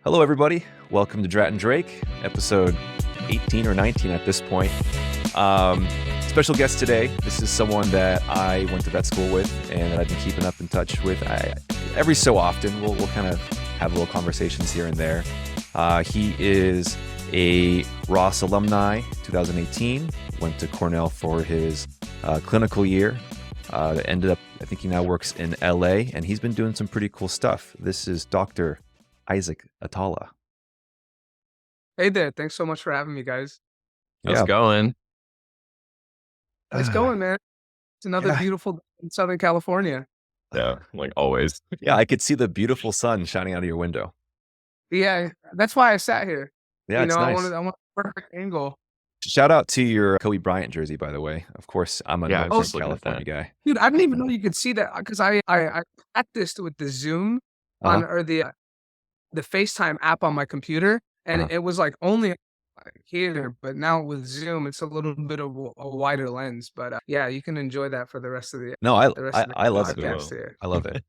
Hello, everybody. Welcome to Drat and Drake, episode 18 or 19 at this point. Special guest today. This is someone that I went to vet school with and that I've been keeping up in touch with. Every so often, we'll kind of have little conversations here and there. He is a Ross alumni, 2018. Went to Cornell for his clinical year. Ended up, I think he now works in LA, and he's been doing some pretty cool stuff. This is Dr. Isaac Atalla. Hey there. Thanks so much for having me, guys. How's it going? It's going, man. It's another beautiful day in Southern California. Yeah, like always. Yeah, I could see the beautiful sun shining out of your window. Yeah, that's why I sat here. Yeah, it's nice. I want a perfect angle. Shout out to your Kobe Bryant jersey, by the way. Of course, I'm a Northern California guy. Dude, I didn't even know you could see that because I practiced with the Zoom or the FaceTime app on my computer, and it was like only here, but now with Zoom, it's a little bit of a wider lens. But yeah, you can enjoy that for the rest of the. No, I love it. Here. I love it.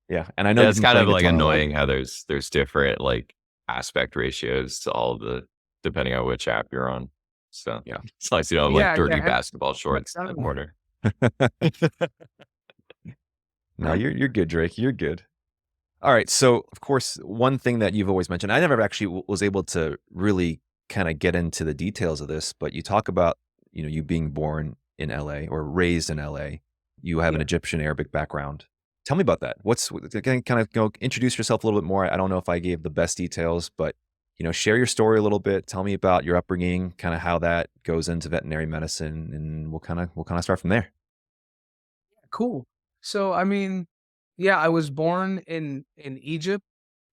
Yeah, and I know it's kind of like annoying how there's different like aspect ratios to all the depending on which app you're on. So yeah, it's nice, like dirty basketball shorts in the corner. No, you're good, Drake. You're good. All right. So, of course, one thing that you've always mentioned, I never actually was able to really kind of get into the details of this, but you talk about, you being born in LA or raised in LA. You have an Egyptian Arabic background. Tell me about that. Introduce yourself a little bit more. I don't know if I gave the best details, but, share your story a little bit. Tell me about your upbringing, kind of how that goes into veterinary medicine, and we'll kind of start from there. Cool. So, I was born in Egypt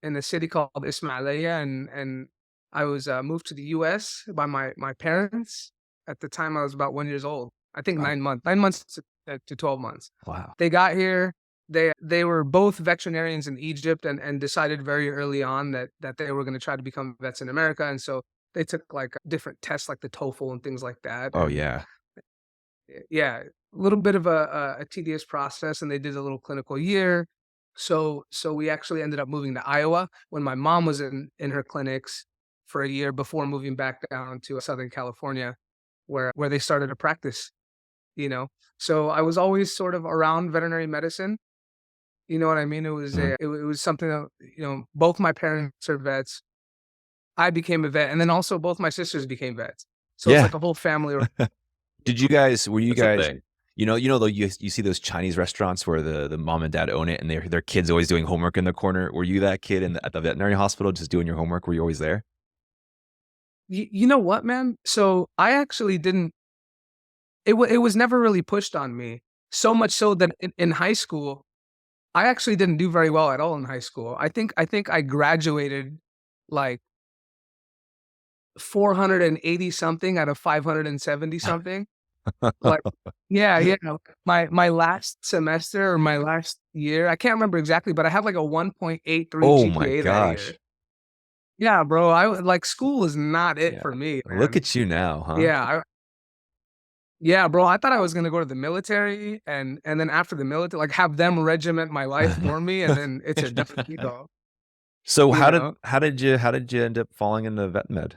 in a city called Ismailia, and I was moved to the U.S. by my parents. At the time, I was about 1 year old. I think 9 months to 12 months. Wow. They got here. They were both veterinarians in Egypt and decided very early on that they were going to try to become vets in America. And so they took like different tests like the TOEFL and things like that. Oh, yeah. Yeah. A little bit of a tedious process, and they did a little clinical year. So we actually ended up moving to Iowa when my mom was in her clinics for a year before moving back down to Southern California where they started a practice, So I was always sort of around veterinary medicine. You know what I mean? It was it was something that, both my parents are vets. I became a vet, and then also both my sisters became vets. So it's like a whole family. Were you guys, though, you see those Chinese restaurants where the mom and dad own it and their kids always doing homework in the corner? Were you that kid at the veterinary hospital just doing your homework? Were you always there? You know what, man? So I actually didn't, it was never really pushed on me. So much so that in high school, I actually didn't do very well at all in high school. I think I graduated like 480 something out of 570 something. Like, yeah. My last semester or my last year, I can't remember exactly, but I had like a 1.83 GPA that year. Yeah, bro. School is not it for me, man. Look at you now, huh? Yeah, bro. I thought I was gonna go to the military, and then after the military, like have them regiment my life for me, and then it's a different dog. So how did you end up falling into vet med?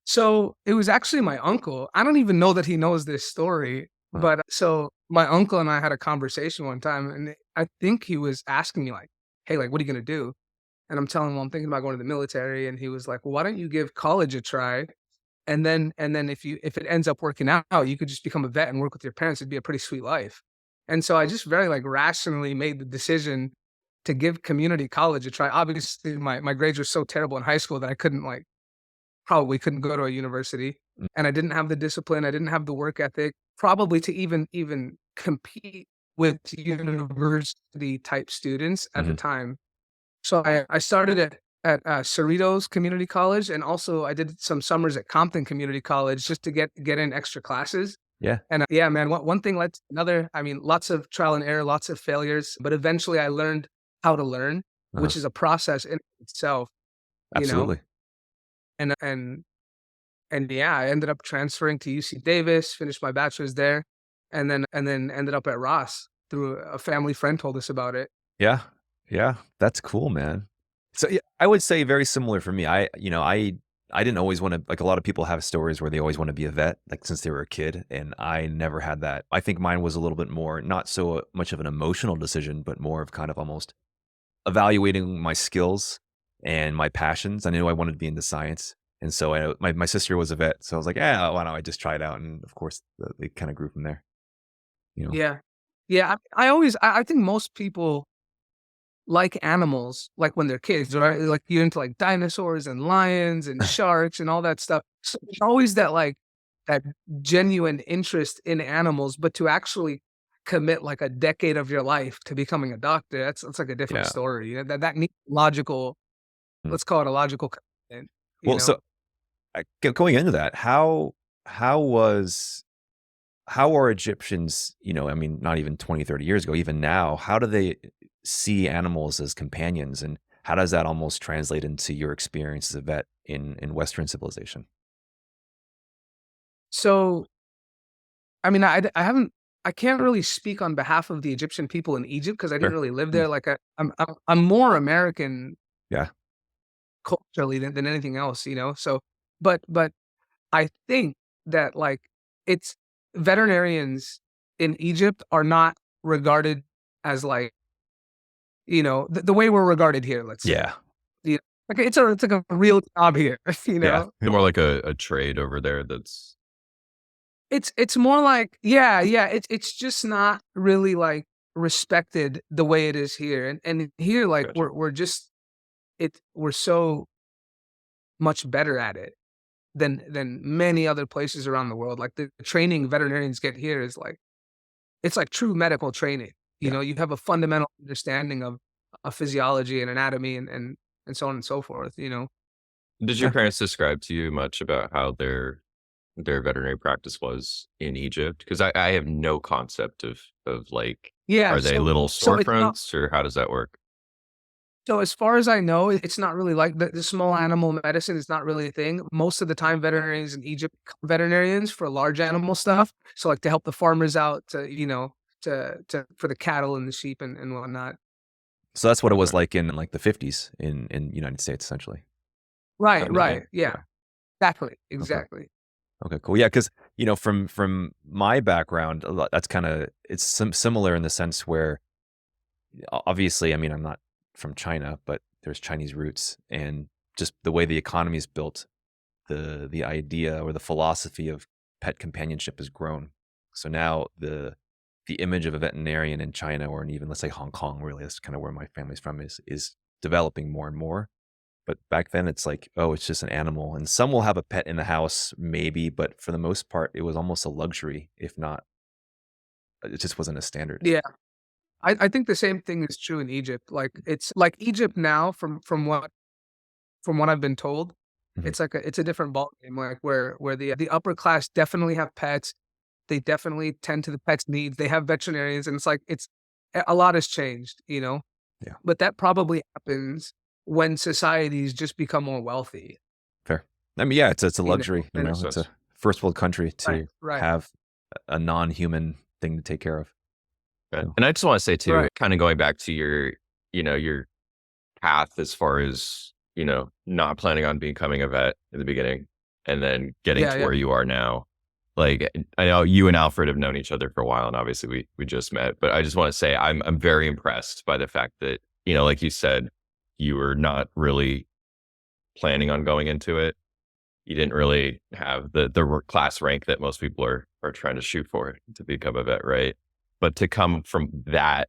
So it was actually my uncle. I don't even know that he knows this story, but so my uncle and I had a conversation one time, and I think he was asking me like, "Hey, like, what are you gonna do?" And I'm telling him, well, I'm thinking about going to the military, and he was like, "Well, why don't you give college a try? And then if it ends up working out, you could just become a vet and work with your parents. It'd be a pretty sweet life." And so I just very rationally made the decision to give community college a try. Obviously, my grades were so terrible in high school that I probably couldn't go to a university, and I didn't have the discipline. I didn't have the work ethic, probably to even compete with university type students at the time. So I started at Cerritos Community College, and also I did some summers at Compton Community College just to get in extra classes. Yeah. And man, one thing led to another. Lots of trial and error, lots of failures, but eventually I learned how to learn, which is a process in itself. Absolutely. And I ended up transferring to UC Davis, finished my bachelor's there, and then ended up at Ross through a family friend told us about it. Yeah. That's cool, man. So yeah, I would say very similar for me. I didn't always want to, like a lot of people have stories where they always want to be a vet, like since they were a kid. And I never had that. I think mine was a little bit more, not so much of an emotional decision, but more of kind of almost evaluating my skills and my passions. I knew I wanted to be into science. And so my sister was a vet. So I was like, yeah, why don't I just try it out? And of course, it kind of grew from there. Yeah. Yeah. I think most people like animals, like when they're kids, right? Like you're into like dinosaurs and lions and sharks and all that stuff. So there's always that genuine interest in animals, but to actually commit like a decade of your life to becoming a doctor, that's like a different story. You know, that needs logical, let's call it a logical commitment, Well, so going into that, how are Egyptians, I mean, not even 20, 30 years ago, even now, how do they see animals as companions? And how does that almost translate into your experience as a vet in Western civilization? So, I mean, I can't really speak on behalf of the Egyptian people in Egypt because I didn't Sure. really live there. Like I'm more American Yeah. culturally than anything else, you know? So, but I think that like it's veterinarians in Egypt are not regarded as like, the way we're regarded here, let's say. Yeah. You know, like it's like a real job here, you Yeah. know? More like a trade over there that's It's more like, yeah, it's just not really like respected the way it is here. And here, like gotcha. we're so much better at it than many other places around the world. Like the training veterinarians get here is like it's like true medical training. You Yeah. know, you have a fundamental understanding of physiology and anatomy and so on and so forth, you know. Did your Yeah. parents describe to you much about how their veterinary practice was in Egypt? Because I have no concept of like, Yeah, are they little so it's not. storefronts or how does that work? So as far as I know, it's not really like the small animal medicine is not really a thing. Most of the time, veterinarians in Egypt, become veterinarians for large animal stuff. So like to help the farmers out, to for the cattle and the sheep and whatnot. So that's what it was Okay. like in like the 50s in United States, essentially. Right, Kind of, yeah. right, yeah, Yeah. exactly, Okay. exactly. Okay, cool. Yeah, because from my background, that's kind of it's similar in the sense where obviously, I mean, I'm not from China, but there's Chinese roots, and just the way the economy is built, the idea or the philosophy of pet companionship has grown. So now the image of a veterinarian in China or in even let's say Hong Kong, really, that's kind of where my family's from, is developing more and more. But back then it's like, oh, it's just an animal. And some will have a pet in the house, maybe, but for the most part, it was almost a luxury, if not, it just wasn't a standard. Yeah, I think the same thing is true in Egypt. Like it's like Egypt now, from what I've been told, Mhm. it's a different ballgame. Like where the upper class definitely have pets. They definitely tend to the pets' needs. They have veterinarians, and it's like a lot has changed, you know? Yeah, But that probably happens when societies just become more wealthy, fair. I mean, yeah, it's a you know? luxury, And Makes it's a sense. first world country right, to right, have a non-human thing to take care of. Okay. So, And I just want to say too, right. kind of going back to your path as far as, not planning on becoming a vet in the beginning and then getting Yeah, to yeah. where you are now. Like I know you and Alfred have known each other for a while and obviously we just met, but I just want to say I'm very impressed by the fact that, like you said, you were not really planning on going into it. You didn't really have the class rank that most people are trying to shoot for to become a vet, right? But to come from that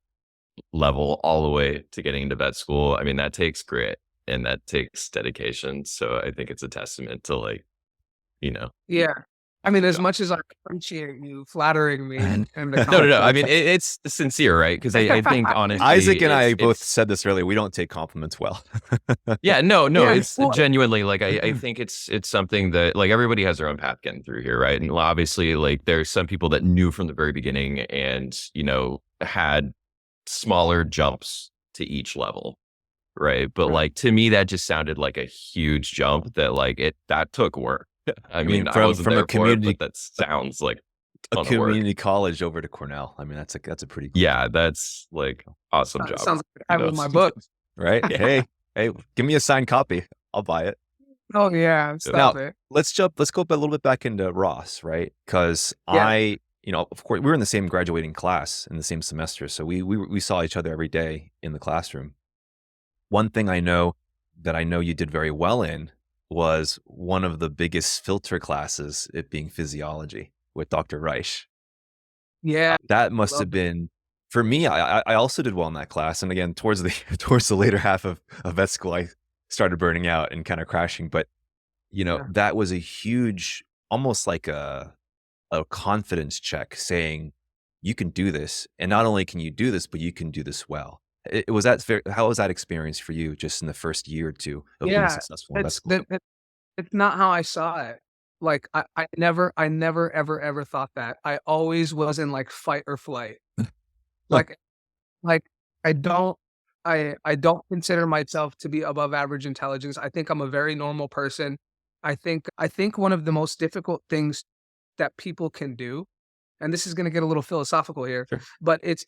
level all the way to getting into vet school, I mean, that takes grit and that takes dedication. So I think it's a testament to like, you know, Yeah. I mean, as yeah. much as I appreciate you flattering me and the No. I mean, compliment. it's sincere, right? Because I think honestly, Isaac and I both it's said this earlier. We don't take compliments well. yeah, no, Yeah, it's well, genuinely like I think it's something that like everybody has their own path getting through here, right? And obviously, like there's some people that knew from the very beginning and had smaller jumps to each level, right? But right. like to me, that just sounded like a huge jump that took work. I I mean, mean, I wasn't from there for it, but that sounds like a a ton of work. community college over to Cornell. I mean, that's a pretty cool, Yeah, that's like awesome job. Sounds like the title of Kudos. my book. right? Yeah. Hey, Hey, give me a signed copy. I'll buy it. Oh yeah, Now, stop it. let's go a little bit back into Ross, right? Because Yeah, of course, we were in the same graduating class in the same semester, so we saw each other every day in the classroom. One thing I know you did very well in was one of the biggest filter classes, it being physiology with Dr. Reich. yeah, That must have love it. been for me. I also did well in that class, and again, towards the towards the later half of vet school, I started burning out and kind of crashing. But Yeah, that was a huge, almost like a confidence check, saying you can do this, and not only can you do this, but you can do this well. It was that very, how was that experience for you, just in the first year or two of being yeah. successful in vet It's school? that. It's not how I saw it. Like, I never, ever thought that. I always was in, like, fight or flight. Like like, I don't I don't consider myself to be above average intelligence. I think I'm a very normal person. I think one of the most difficult things that people can do, and this is gonna get a little philosophical here, Sure. but it's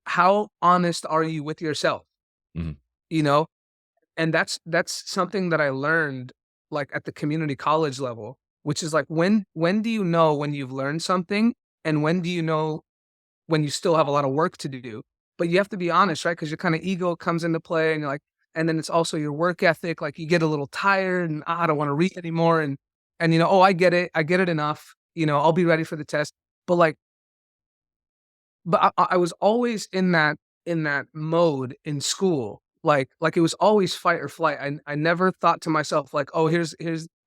how honest are you with yourself, Mhm. you know? And that's something that I learned, like, at the community college level, which is like, when do you know when you've learned something, and when do you know when you still have a lot of work to do? But you have to be honest, right? Because your kinda ego comes into play, and you're like, and then it's also your work ethic, like, you get a little tired and, "Ah, I don't wanna read anymore," and, "Oh, I get it enough, I'll be ready for the test." But, like, I was always in that mode in school, like it was always fight or flight. I never thought to myself like, "Oh, here's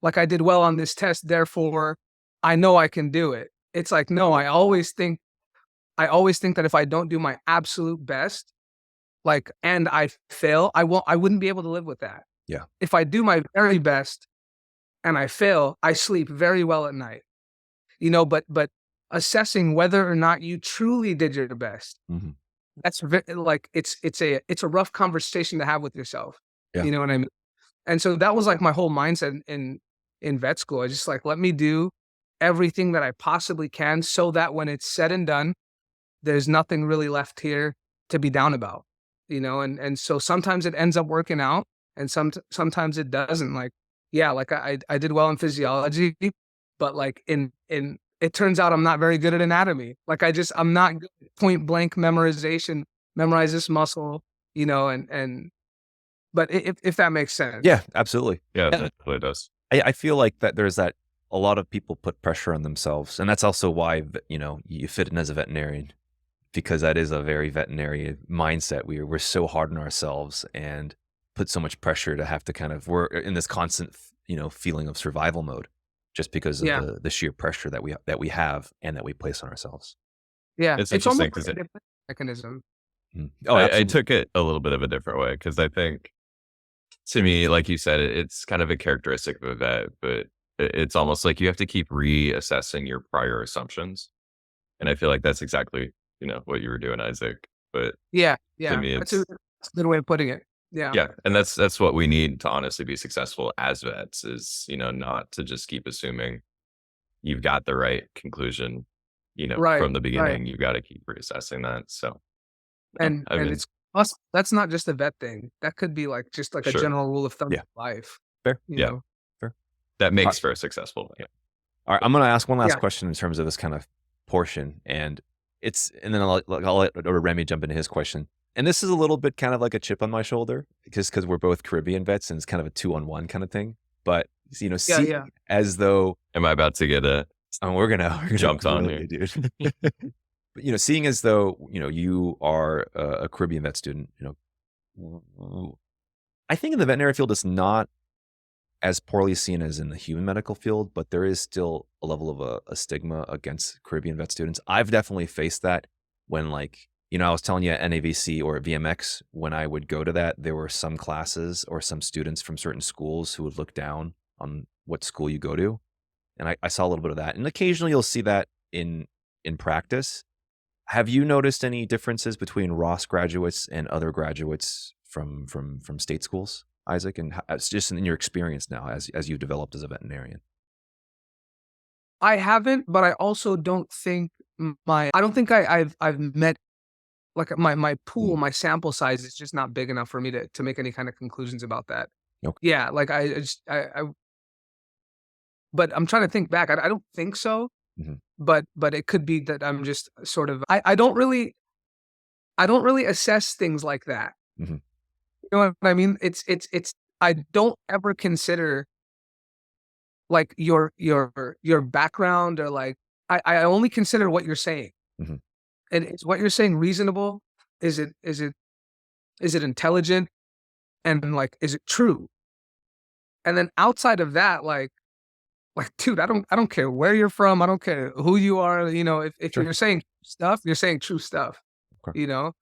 like, I did well on this test, therefore, I know I can do it." It's like, no, I always think that if I don't do my absolute best, like, and I fail, I wouldn't be able to live with that. Yeah. If I do my very best and I fail, I sleep very well at night, but assessing whether or not you truly did your best, Mhm. that's like, it's a rough conversation to have with yourself. Yeah. You know what I mean? And so that was like my whole mindset in vet school. I just like, let me do everything that I possibly can so that when it's said and done, there's nothing really left here to be down about. And so sometimes it ends up working out, and sometimes it doesn't. Like, yeah, like I did well in physiology, but like in it turns out I'm not very good at anatomy. Like, I'm not good at point blank memorization, memorize this muscle, and but if that makes sense. Yeah, absolutely. Yeah, And that really does. I feel like that there's that a lot of people put pressure on themselves, and that's also why, you fit in as a veterinarian, because that is a very veterinary mindset. We're so hard on ourselves and put so much pressure to have to kind of, we're in this constant, feeling of survival mode, just because of Yeah. the sheer pressure that we have and that we place on ourselves. Yeah. It's It's interesting almost like because a defense mechanism. Mhm. Oh, I absolutely. took it a little bit of a different way because I think to me, like you said, it's kind of a characteristic of a vet, but it's almost like you have to keep reassessing your prior assumptions. And I feel like that's exactly, what you were doing, Isaac. But Yeah, to yeah. me, That's a good way of putting it. Yeah. yeah, and that's what we need to honestly be successful as vets is, not to just keep assuming you've got the right conclusion, Right, from the right. beginning. You got to keep reassessing that. So, no, I And mean, it's us that's not just a vet thing. That could be, like, just like a sure. general rule of thumb Yeah. in life, Fair. you Yeah, know? Fair. that All makes right. for a successful vet. All right. I'm going to ask one last Yeah. question in terms of this kind of portion, and then I'll let Remy jump into his question. And this is a little bit kind of like a chip on my shoulder, because we're both Caribbean vets, and it's kind of a 2-on-1 kind of thing. But Yeah, seeing yeah. as though, Am I about to get we're gonna jumped on grill here? you, dude. But seeing as though you are a Caribbean vet student, I think in the veterinary field it's not as poorly seen as in the human medical field, but there is still a level of a stigma against Caribbean vet students. I've definitely faced that when, like, I was telling you at NAVC or at VMX, when I would go to that, there were some classes or some students from certain schools who would look down on what school you go to. And I saw a little bit of that. And occasionally you'll see that in practice. Have you noticed any differences between Ross graduates and other graduates from state schools, Isaac, and it's just in your experience now as you developed as a veterinarian? I haven't, but I also don't think I don't think I've met like my pool, my sample size is just not big enough for me to make any kind of conclusions about that. Okay. Yeah, like but I'm trying to think back. I don't think so, Mhm. but it could be that I'm just sort of I don't really assess things like that. Mhm. You know what I mean? It's I don't ever consider like your background or like I only consider what you're saying. Mhm. And is what you're saying reasonable? Is it intelligent? And like, is it true? And then outside of that, like, dude, I don't care where you're from. I don't care who you are. You know, if Sure. you're saying stuff, you're saying true stuff. Okay. You know?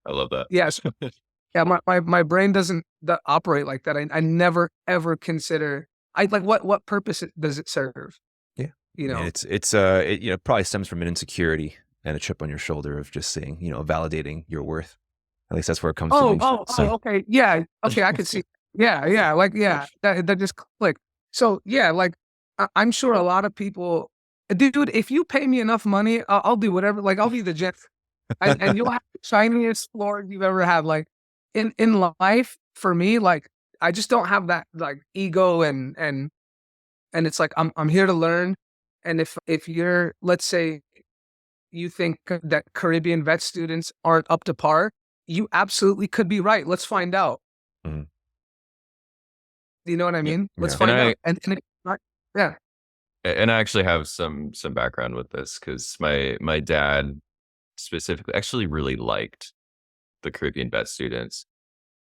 I love that. Yes. Yeah, my brain doesn't operate like that. I never ever consider I like what purpose does it serve? Yeah. You I mean, know? it probably stems from an insecurity and a chip on your shoulder of just saying, validating your worth. At least that's where it comes to me. So, Okay. Yeah. Okay, I could see. Yeah, yeah, like, yeah, that just clicked. So, yeah, like, I'm sure a lot of people dude, if you pay me enough money, I'll do whatever, like, I'll be the gent and you'll have the shiniest floor you've ever had, like, in life, for me, like, I just don't have that, like, ego and it's like, I'm here to learn, and if you're let's say you think that Caribbean vet students aren't up to par, you absolutely could be right. Let's find out. mhm. Do you know what I Yeah. mean? Let's Yeah. And find out. And it's not yeah. and I actually have some background with this because my dad specifically actually really liked the Caribbean vet students,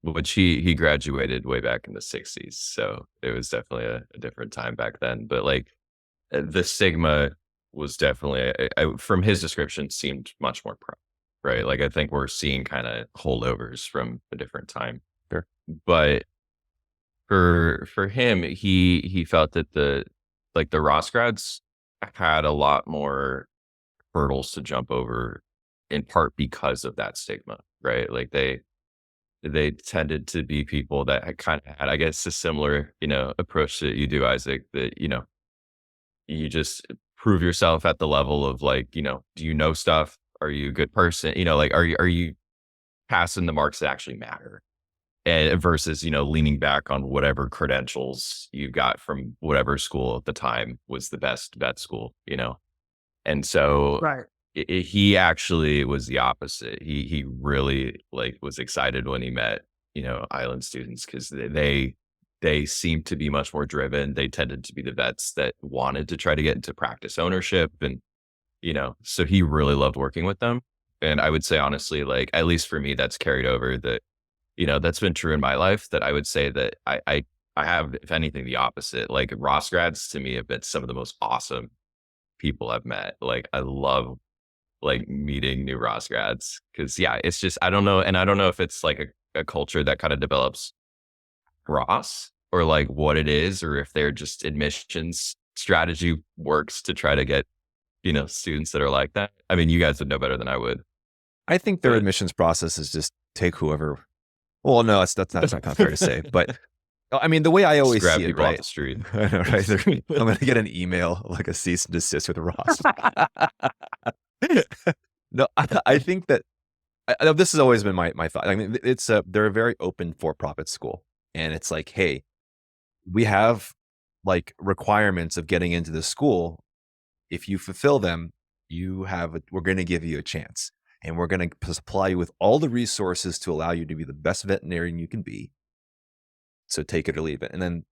which he graduated way back in the 60s. So it was definitely a different time back then. But like the stigma was definitely, from his description, seemed much more pro, right? Like I think we're seeing kind of holdovers from a different time. Sure. But for him, he felt that the Ross grads had a lot more hurdles to jump over, in part because of that stigma, right? Like they tended to be people that had kind of had, I guess, a similar, approach that you do, Isaac, that, you just prove yourself at the level of like, do you know stuff? Are you a good person? Like, are you passing the marks that actually matter? And versus, leaning back on whatever credentials you got from whatever school at the time was the best vet school, And so Right. he actually was the opposite. He really like was excited when he met, island students because they seemed to be much more driven. They tended to be the vets that wanted to try to get into practice ownership. And, so he really loved working with them. And I would say, honestly, like, at least for me, that's carried over that, that's been true in my life that I would say that I have, if anything, the opposite. Like Ross grads to me have been some of the most awesome people I've met. Like I love like meeting new Ross grads because yeah, it's just, I don't know. And I don't know if it's like a culture that kind of develops Ross or like what it is, or if they're just admissions strategy works to try to get, students that are like that. I mean, you guys would know better than I would. I think their But admissions process is just take whoever. Well, no, that's not kind of fair to say. But I mean, the way I just always grab see it, people off right? the street. I know, right? I'm going to get an email like a cease and desist with Ross. No, I think that this has always been my thought. I mean, they're a very open for-profit school, and it's like, hey, we have like requirements of getting into the school. If you fulfill them, we're going to give you a chance, and we're going to supply you with all the resources to allow you to be the best veterinarian you can be. So take it or leave it. And then,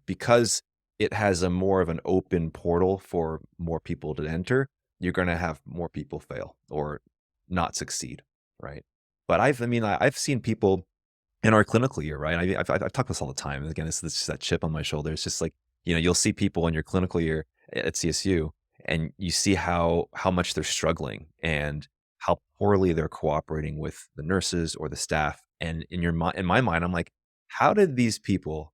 because it has a more of an open portal for more people to enter, you're going to have more people fail or not succeed. Right. But I've seen people in our clinical year, right? I've talked about this all the time. And again, it's just that chip on my shoulder. It's just like, you'll see people in your clinical year at CSU and you see how much they're struggling and how poorly they're cooperating with the nurses or the staff. And in my mind, I'm like, how did these people,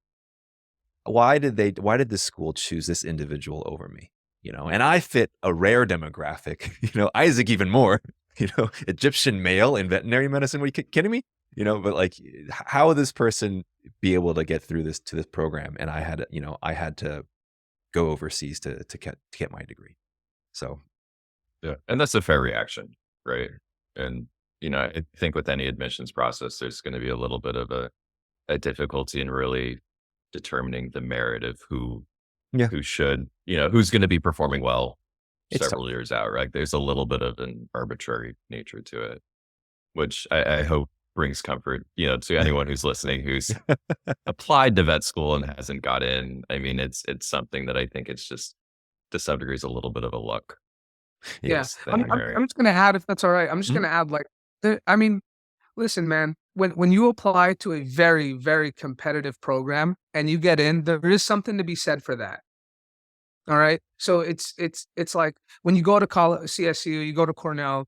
why did this school choose this individual over me? And I fit a rare demographic, Isaac even more, Egyptian male in veterinary medicine. Are you kidding me? But like, how would this person be able to get through to this program? And I had to go overseas to get my degree. So Yeah. And that's a fair reaction. Right. And, I think with any admissions process, there's going to be a little bit of a difficulty in really determining the merit of Yeah, who should, who's going to be performing well it's tough. several years out, right? There's a little bit of an arbitrary nature to it, which I hope brings comfort, to anyone who's listening who's applied to vet school and hasn't got in. I mean, it's something that I think it's just to some degree is a little bit of a luck Yeah. based I'm thing, I'm right? I'm just gonna add, if that's all right, I'm just Mhm. gonna add, like, I mean, listen, man, when you apply to a very, very competitive program and you get in, there is something to be said for that. All right. So it's like when you go to college, CSU, you go to Cornell,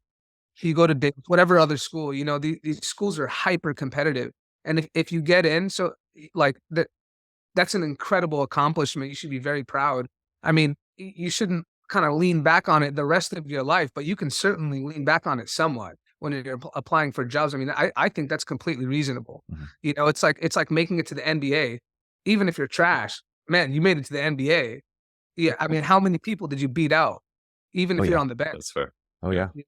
you go to whatever other school, these schools are hyper competitive. And if you get in, so like that's an incredible accomplishment. You should be very proud. I mean, you shouldn't kind of lean back on it the rest of your life, but you can certainly lean back on it somewhat when you're applying for jobs. I mean, I think that's completely reasonable. Mhm. It's like making it to the NBA. Even if you're trash, man, you made it to the NBA. Yeah, I mean, how many people did you beat out, even Oh if you're yeah. on the bench? That's fair. Oh Yeah. yeah.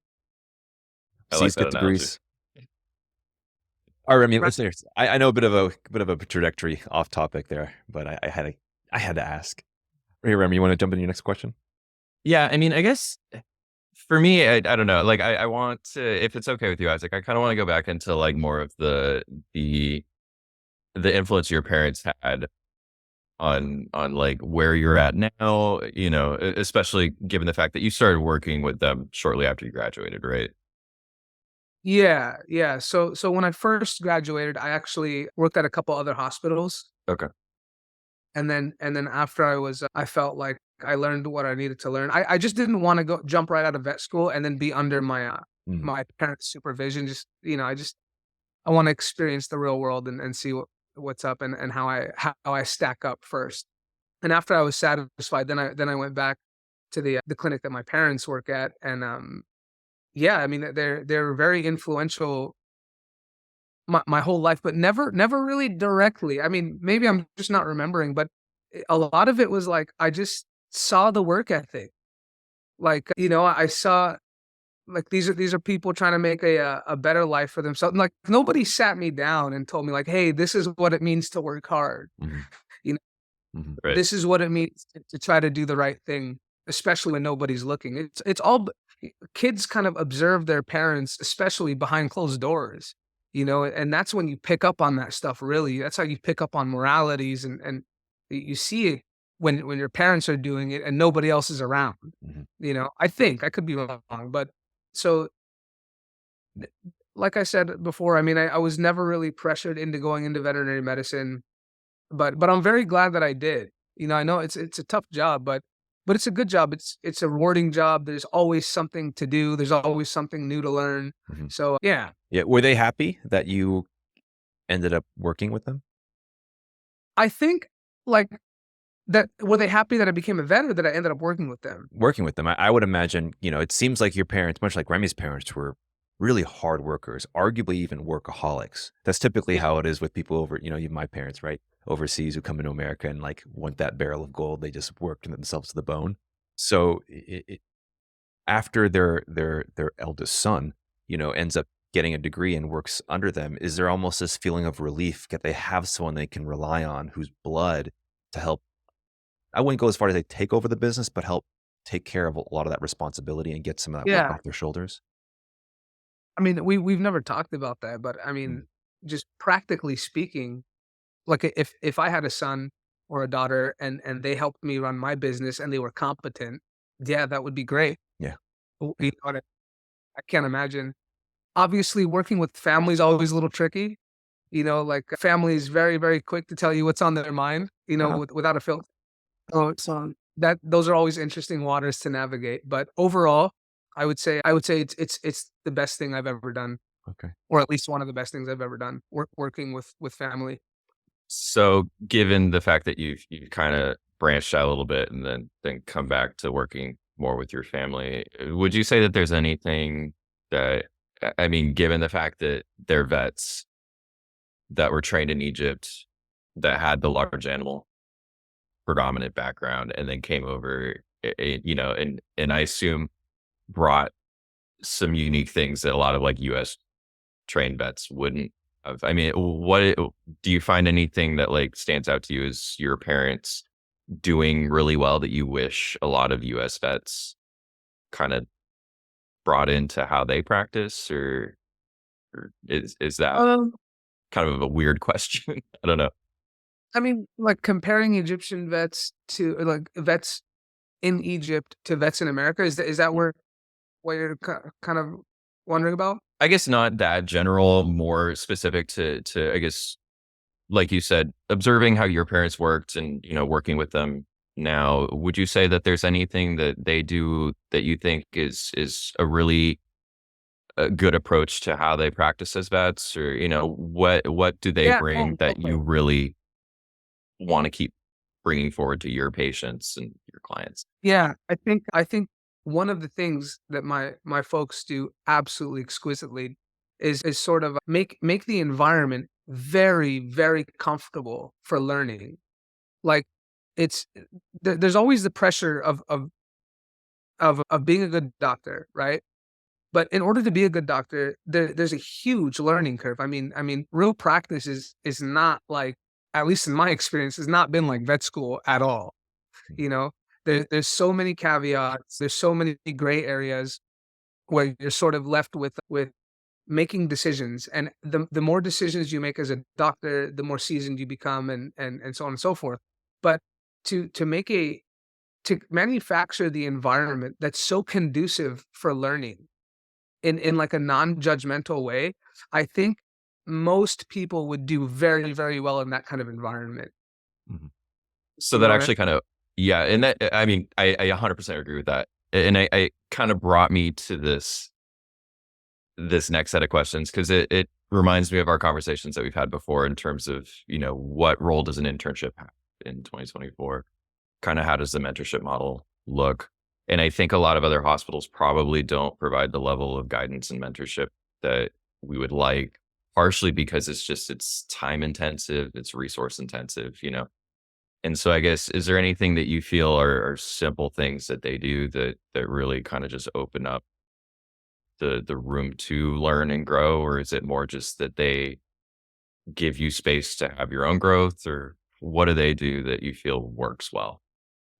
I like C's that get analogy. degrees. All right, I mean, Right. listeners, I know a bit of a trajectory off topic there, but I had to ask. Hey, Remy, you want to jump into your next question? Yeah, I mean, I guess for me, I don't know. Like, I want to, if it's okay with you, Isaac, I kind of want to go back into like more of the the influence your parents had on like where you're at now. Especially given the fact that you started working with them shortly after you graduated, right? Yeah, yeah. So when I first graduated, I actually worked at a couple other hospitals, Okay. and then after I felt like I learned what I needed to learn. I just didn't want to go jump right out of vet school and then be under Mhm. my parents' supervision. I want to experience the real world and see what's up and how I stack up first. And after I was satisfied, then I went back to the clinic that my parents work at, and yeah, I mean, they're very influential my whole life, but never really directly. I mean, maybe I'm just not remembering, but a lot of it was like I just saw the work ethic. Like, I saw, like, these are people trying to make a better life for themselves. Like, nobody sat me down and told me like, "Hey, this is what it means to work hard. Mhm. You know, Mhm. Right. this is what it means to try to do the right thing, especially when nobody's looking." It's all kids kind of observe their parents, especially behind closed doors, and that's when you pick up on that stuff. Really, that's how you pick up on moralities, and you see it when your parents are doing it and nobody else is around. Mhm. I think I could be wrong, but so like I said before, I mean, I was never really pressured into going into veterinary medicine, but I'm very glad that I did. I know it's a tough job, but it's a good job. It's a rewarding job. There's always something to do. There's always something new to learn. Mhm. So yeah, Yeah, were they happy that you ended up working with them? I think, like, that were they happy that I became a vet or that I ended up working with them? Working with them, I would imagine, it seems like your parents, much like Remy's parents, were really hard workers, arguably even workaholics. That's typically Yeah, how it is with people over, you my parents, right? Overseas who come into America and like want that barrel of gold. They just worked themselves to the bone. So after their eldest son, ends up getting a degree and works under them, is there almost this feeling of relief that they have someone they can rely on whose blood to help, I wouldn't go as far as they take over the business, but help take care of a lot of that responsibility and get some of that weight yeah. off their shoulders? I mean, we've never talked about that, but I Mm. mean, just practically speaking, like, if I had a son or a daughter and they helped me run my business and they were competent, yeah, that would be great. Yeah. I can't imagine. Obviously, working with family is always a little tricky. Like, family is very, very quick to tell you what's on their mind, Uh-huh. without a filter. So that those are always interesting waters to navigate. But overall, I would say it's the best thing I've ever done, Okay. or at least one of the best things I've ever done. Working with family. So given the fact that you've kind of branched out a little bit and then come back to working more with your family, would you say that there's anything that, I mean, given the fact that they're vets that were trained in Egypt that had the large animal predominant background and then came over, and I assume brought some unique things that a lot of like US trained vets wouldn't have. I mean, what do you find anything that like stands out to you as your parents doing really well that you wish a lot of US vets kind of brought into how they practice, or is that Um, kind of a weird question? I don't know. I mean, like comparing Egyptian vets to like vets in Egypt to vets in America, is that where what you're kind of wondering about? I guess not that general, more specific to I guess like you said, observing how your parents worked and, working with them now, would you say that there's anything that they do that you think is a really good approach to how they practice as vets, or, what do they Yeah. bring that you really want to keep bringing forward to your patients and your clients? Yeah, I think one of the things that my folks do absolutely exquisitely is sort of make the environment very, very comfortable for learning. Like it's there's always the pressure of being a good doctor, right? But in order to be a good doctor, there's a huge learning curve. I mean, real practice is not like, at least in my experience, has not been like vet school at all. You know, there's so many caveats, there's so many gray areas where you're sort of left with making decisions, and the more decisions you make as a doctor, the more seasoned you become, and so on and so forth. But to make a to manufacture the environment that's so conducive for learning in like a non-judgmental way, I think most people would do very, very well in that kind of environment. Mhm. So You that know what I actually kind of, yeah. And that, I mean, I 100% agree with that. And I kind of brought me to this next set of questions, because it reminds me of our conversations that we've had before in terms of, what role does an internship have in 2024? Kind of how does the mentorship model look? And I think a lot of other hospitals probably don't provide the level of guidance and mentorship that we would like, partially because it's time intensive, it's resource intensive, And so I guess, is there anything that you feel are simple things that they do that really kind of just open up the room to learn and grow? Or is it more just that they give you space to have your own growth? Or what do they do that you feel works well?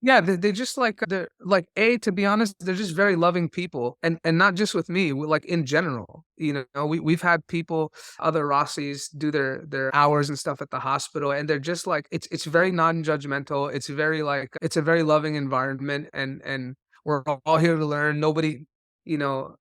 Yeah, they just like they're like to be honest, they're just very loving people, and not just with me, like in general. We've had people, other Rossies, do their hours and stuff at the hospital, and they're just like it's very non-judgmental. It's very like it's a very loving environment, and we're all here to learn. Nobody, you know,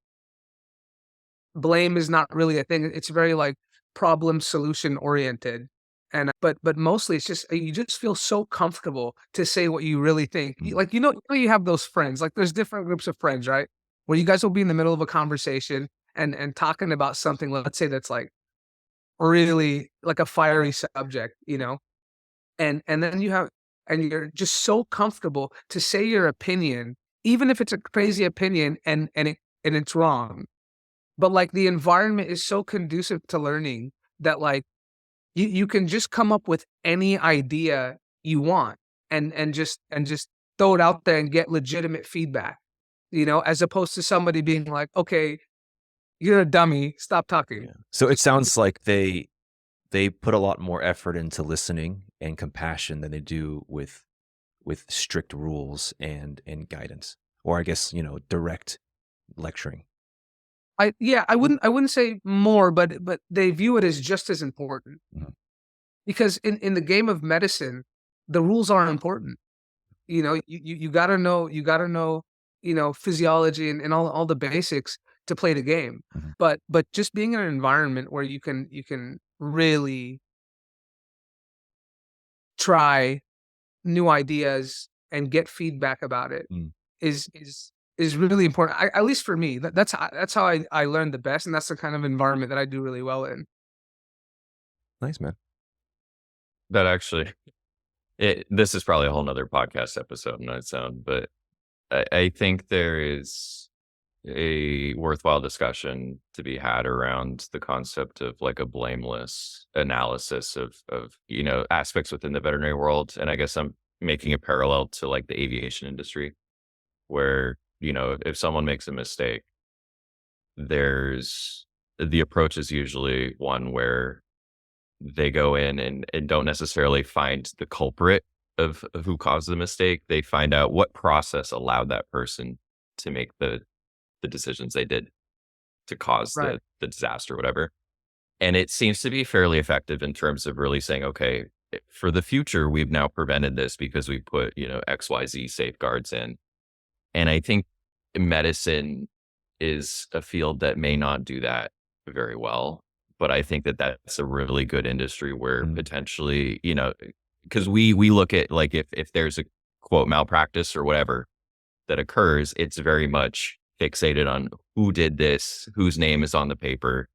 blame is not really a thing. It's very like problem solution oriented. And but mostly it's just you just feel so comfortable to say what you really think. Mm. Like you have those friends. Like there's different groups of friends, right? Where you guys will be in the middle of a conversation and talking about something, let's say that's like really like a fiery subject. And then you're just so comfortable to say your opinion, even if it's a crazy opinion and it's wrong. But, like, the environment is so conducive to learning that, like, you can just come up with any idea you want and just throw it out there and get legitimate feedback, as opposed to somebody being like, "Okay, you're a dummy, stop talking." Yeah. So it sounds like they put a lot more effort into listening and compassion than they do with strict rules and guidance, or I guess direct lecturing. I wouldn't say more, but they view it as just as important Mhm. because in the game of medicine, the rules are important. You gotta know, physiology and all the basics to play the game. Mhm. But just being in an environment where you can really try new ideas and get feedback about it Mm. is really important. At least for me, that's how I learned the best, and that's the kind of environment that I do really well in. Nice, man. That actually, this is probably a whole nother podcast episode on its own, but I think there is a worthwhile discussion to be had around the concept of like a blameless analysis of aspects within the veterinary world. And I guess I'm making a parallel to like the aviation industry, where if someone makes a mistake, there's the approach is usually one where they go in and don't necessarily find the culprit of who caused the mistake. They find out what process allowed that person to make the decisions they did to cause Right. the disaster, whatever. And it seems to be fairly effective in terms of really saying, okay, for the future, we've now prevented this because we put, XYZ safeguards in. And I think medicine is a field that may not do that very well. But I think that that's a really good industry where potentially, because we look at like if there's a quote malpractice or whatever that occurs, it's very much fixated on who did this, whose name is on the paper.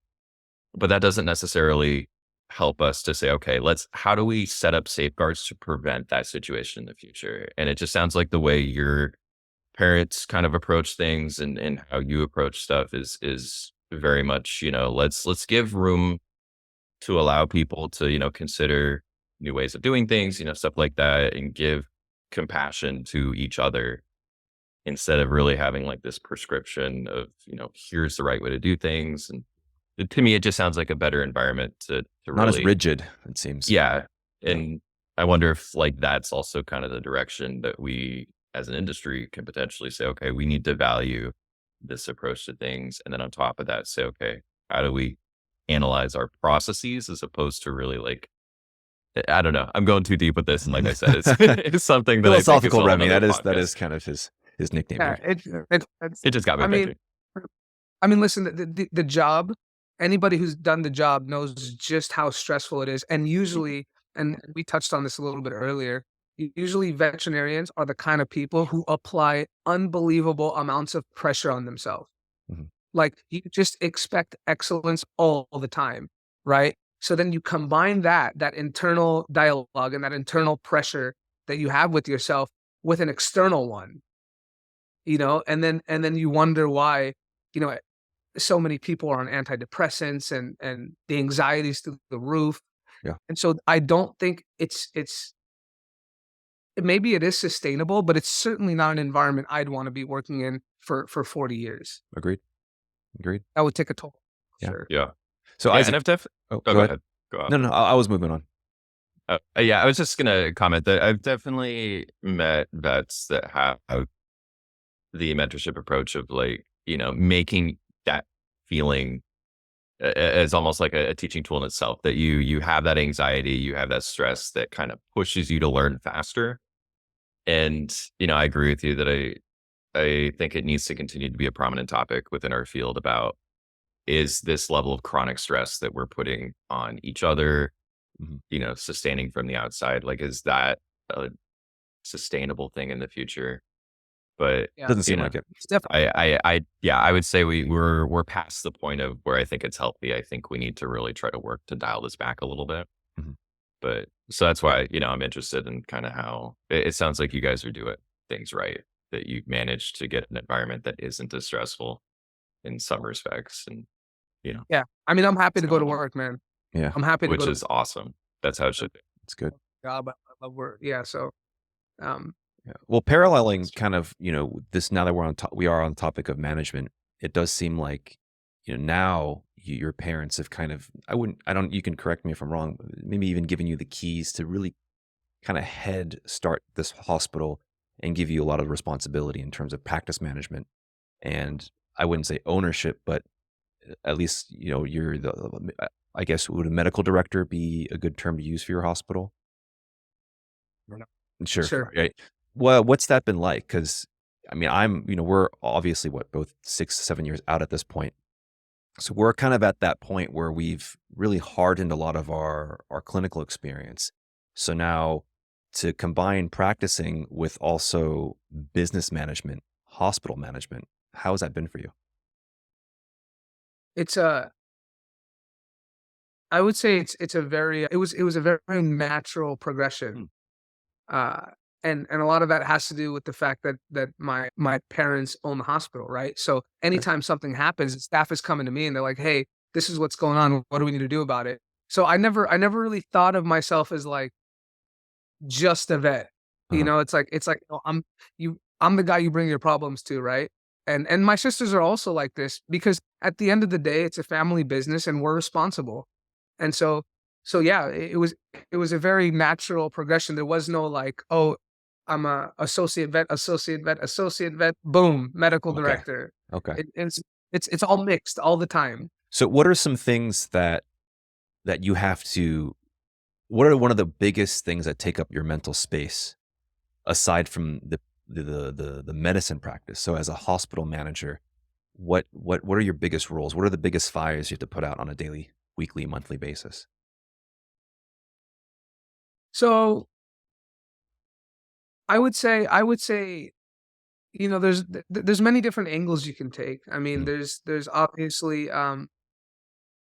But that doesn't necessarily help us to say, okay, how do we set up safeguards to prevent that situation in the future? And it just sounds like the way your parents kind of approach things and how you approach stuff is very much, let's give room to allow people to, consider new ways of doing things, stuff like that, and give compassion to each other instead of really having like this prescription of, here's the right way to do things. And to me, it just sounds like a better environment to Not as really, rigid, it seems. yeah. And I wonder if like that's also kind of the direction that we as an industry can potentially say, okay, we need to value this approach to things. And then on top of that, say, okay, how do we analyze our processes as opposed to really like, I don't know. I'm going too deep with this. And like I said, it's something that I think is a Philosophical whole Remy. nother That podcast. is kind of his nickname Yeah. here. It just got me I mean, thinking. listen, the job, anybody who's done the job knows just how stressful it is. And usually, and we touched on this a little bit earlier, usually veterinarians are the kind of people who apply unbelievable amounts of pressure on themselves. Mhm. Like you just expect excellence all the time, right? So then you combine that internal dialogue and that internal pressure that you have with yourself with an external one, and then you wonder why, you know, so many people are on antidepressants and the anxiety's through the roof. Yeah. And so I don't think it's maybe it is sustainable, but it's certainly not an environment I'd want to be working in for 40 years. Agreed. That would take a toll. Yeah. Sure. Yeah. So Yeah, Isaac, and I've go go ahead. ahead. Go on. No, I was moving on. Yeah, I was just gonna comment that I've definitely met vets that have the mentorship approach of like, making that feeling as almost like a teaching tool in itself, that you have that anxiety, you have that stress that kind of pushes you to learn faster. And, I agree with you that I think it needs to continue to be a prominent topic within our field about, is this level of chronic stress that we're putting on each other, sustaining from the outside, like, is that a sustainable thing in the future? But Yeah. Doesn't seem like it. It's definitely I would say we're past the point of where I think it's healthy. I think we need to really try to work to dial this back a little bit. Mhm. But so that's why, I'm interested in kind of how it sounds like you guys are doing things right, that you managed to get an environment that isn't as stressful in some respects. And, yeah. I'm happy to go to phenomenal. work, man. Yeah, I'm happy to which go is awesome. That's how it should be. it's good. to job. I love work. Yeah. So, Yeah. Well, paralleling kind of, this, now that we are on the topic of management, it does seem like, now your parents have kind of, you can correct me if I'm wrong, maybe even giving you the keys to really kind of start this hospital and give you a lot of responsibility in terms of practice management. And I wouldn't say ownership, but at least, you're I guess, would a medical director be a good term to use for your hospital? Sure. Sure. Right. Well, what's that been like? Because we're obviously both 6 to 7 years out at this point. So we're kind of at that point where we've really hardened a lot of our clinical experience. So now to combine practicing with also business management, hospital management, how has that been for you? It's I would say it's a very it was a very natural progression. And a lot of that has to do with the fact that my parents own the hospital, right? So anytime something happens, the staff is coming to me and they're like, "Hey, this is what's going on. What do we need to do about it?" So I never really thought of myself as like just a vet. Uh-huh. It's like, oh, I'm the guy you bring your problems to, right? And my sisters are also like this, because at the end of the day, it's a family business and we're responsible. And so yeah, it was a very natural progression. There was no like, oh, I'm a associate vet, boom, medical Okay. director. Okay. It's all mixed all the time. So what are some things that you have to, what are one of the biggest things that take up your mental space aside from the medicine practice? So as a hospital manager, what are your biggest roles? What are the biggest fires you have to put out on a daily, weekly, monthly basis? So I would say, there's many different angles you can take. I mean, Mhm. there's obviously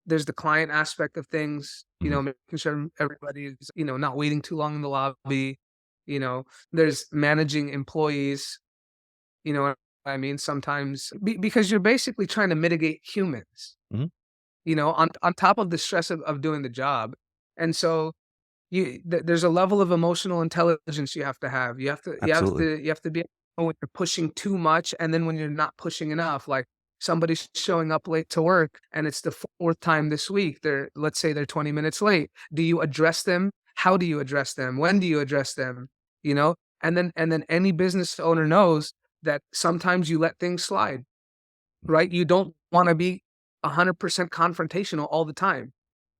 there's the client aspect of things, Mhm. making sure everybody is, not waiting too long in the lobby. You know, there's managing employees, what I mean, sometimes because you're basically trying to mitigate humans, Mhm. on top of the stress of doing the job. And so there's a level of emotional intelligence you have to have. Absolutely. You have to be able to know when you're pushing too much, and then when you're not pushing enough. Like, somebody's showing up late to work, and it's the fourth time this week. Let's say they're 20 minutes late. Do you address them? How do you address them? When do you address them? You know, and then any business owner knows that sometimes you let things slide, right? You don't want to be 100% confrontational all the time,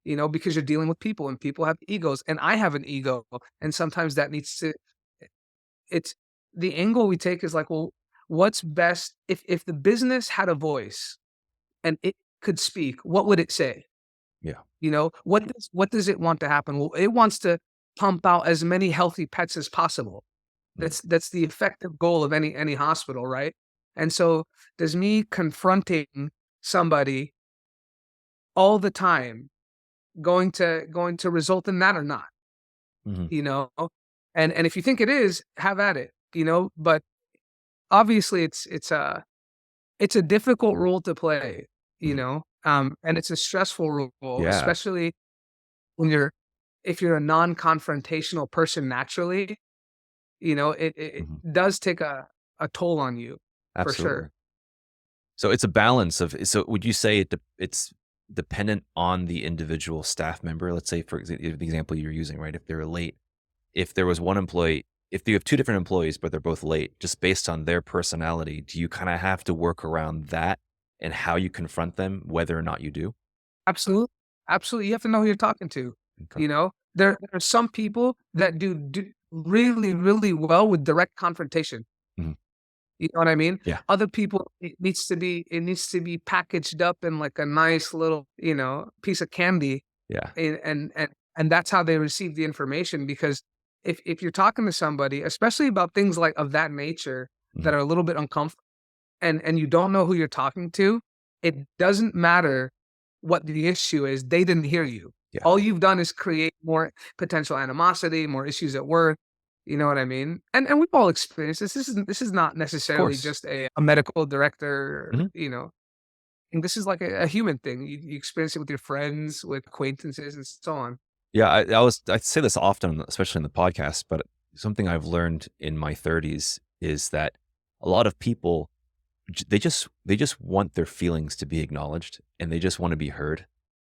because you're dealing with people and people have egos, and I have an ego. And sometimes that needs to, it's the angle we take is like, well, what's best if the business had a voice and it could speak, what would it say? Yeah. What does it want to happen? Well, it wants to pump out as many healthy pets as possible. Mhm. That's the effective goal of any hospital, right? And so does me confronting somebody all the time going to result in that or not? Mhm. you know? And if you think it is, have at it, but obviously it's a difficult role to play, Mhm. and it's a stressful role, Yeah. especially when if you're a non-confrontational person naturally, it Mhm. does take a toll on you for Absolutely. sure. So it's a balance of, so would you say it's dependent on the individual staff member? Let's say, for the example you're using, right? If they're late, if there was one employee, if you have two different employees, but they're both late, just based on their personality, do you kind of have to work around that and how you confront them, whether or not you do? Absolutely. Absolutely. You have to know who you're talking to. Okay. There are some people that do really, really well with direct confrontation. Mhm. You know what I mean? Yeah. Other people, it needs to be packaged up in like a nice little, piece of candy, Yeah. and that's how they receive the information. Because if you're talking to somebody, especially about things like of that nature Mhm. that are a little bit uncomfortable, and you don't know who you're talking to, it doesn't matter what the issue is. They didn't hear you. Yeah. All you've done is create more potential animosity, more issues at work. You know what I mean? And we've all experienced this. This is not Of necessarily course. just a medical director, Mhm. and this is like a human thing. You experience it with your friends, with acquaintances, and so on. Yeah. I say this often, especially in the podcast, but something I've learned in my 30s is that a lot of people, they just want their feelings to be acknowledged, and they just want to be heard.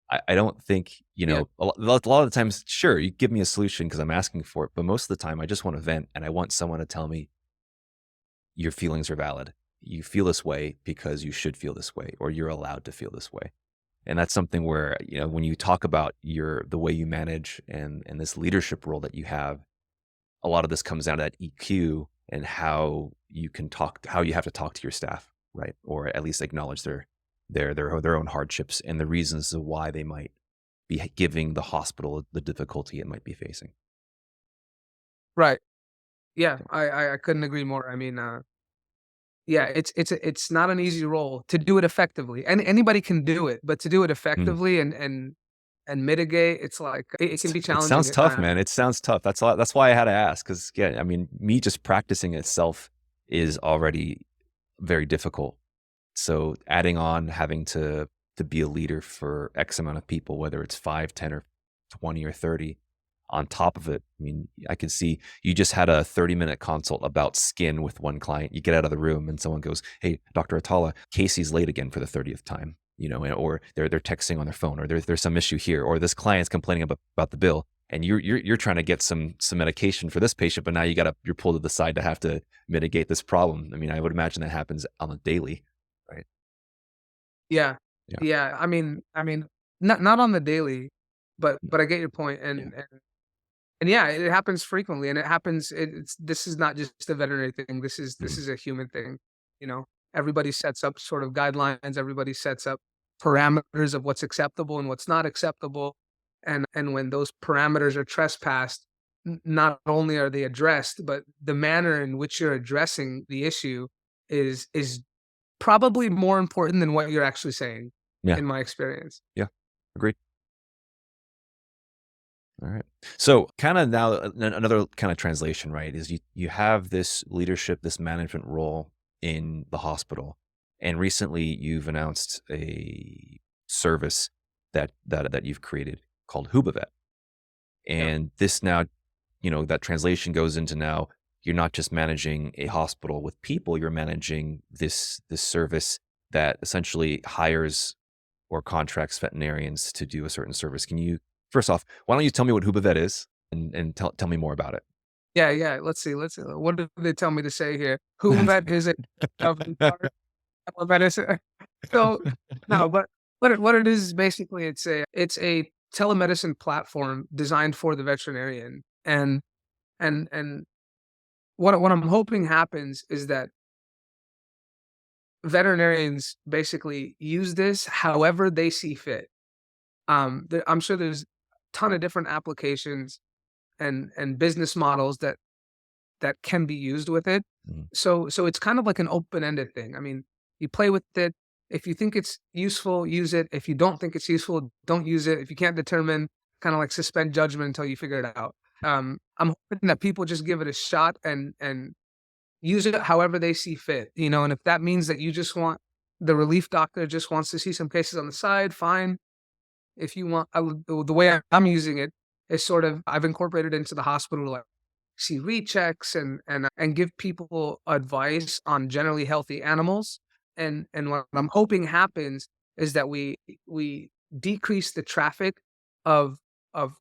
I don't think, Yeah. a lot of the times, sure, you give me a solution because I'm asking for it, but most of the time I just want to vent and I want someone to tell me your feelings are valid. You feel this way because you should feel this way, or you're allowed to feel this way. And that's something where, when you talk about the way you manage and this leadership role that you have, a lot of this comes down to that EQ and how you can talk, how you have to talk to your staff, right? Or at least acknowledge their own hardships and the reasons of why they might be giving the hospital the difficulty it might be facing. Right. Yeah. I couldn't agree more. I mean, yeah, it's not an easy role to do it effectively, and anybody can do it, but to do it Mhm. effectively and mitigate, it's like it can be It challenging sounds at tough, times. man. It sounds tough. That's why I had to ask. Because, yeah, I mean, me just practicing itself is already very difficult. So adding on having to be a leader for X amount of people, whether it's 5, 10, or 20 or 30, on top of it, I mean, I could see you just had a 30-minute consult about skin with one client. You get out of the room and someone goes, "Hey, Dr. Atalla, Casey's late again for the 30th time." Or they're texting on their phone, or there's some issue here, or this client's complaining about the bill, and you're trying to get some medication for this patient, but now you're pulled to the side to have to mitigate this problem. I mean, I would imagine that happens on a daily, right? Yeah. Yeah. Yeah. I mean, not on the daily, but I get your point. Yeah. And yeah, it happens frequently, and it happens. This is not just a veterinary thing. This Mhm. is a human thing. You know, everybody sets up sort of guidelines. Everybody sets up parameters of what's acceptable and what's not acceptable. And when those parameters are trespassed, not only are they addressed, but the manner in which you're addressing the issue is probably more important than what you're actually saying, Yeah. in my experience. Yeah. Agreed. All right. So kind of now another kind of translation, right, is you have this leadership, this management role in the hospital. And recently you've announced a service that you've created called Hubavet. Yeah. And this now, that translation goes into now you're not just managing a hospital with people, you're managing this service that essentially hires or contracts veterinarians to do a certain service. Can you, first off, why don't you tell me what Hubavet is and tell me more about it? Yeah, yeah. Let's see. Let's see. What did they tell me to say here? Hubavet is it? Hubavet is it? So no, but what it is basically it's a telemedicine platform designed for the veterinarian, and what I'm hoping happens is that veterinarians basically use this however they see fit. I'm sure there's a ton of different applications and business models that can be used with it. Mhm. So it's kind of like an open-ended thing. I mean, you play with it. If you think it's useful, use it. If you don't think it's useful, don't use it. If you can't determine, kind of like suspend judgment until you figure it out. I'm hoping that people just give it a shot and use it however they see fit. And if that means that you just want the relief doctor just wants to see some cases on the side, fine. If you want, the way I'm using it is sort of I've incorporated into the hospital, like see rechecks and give people advice on generally healthy animals. And what I'm hoping happens is that we decrease the traffic of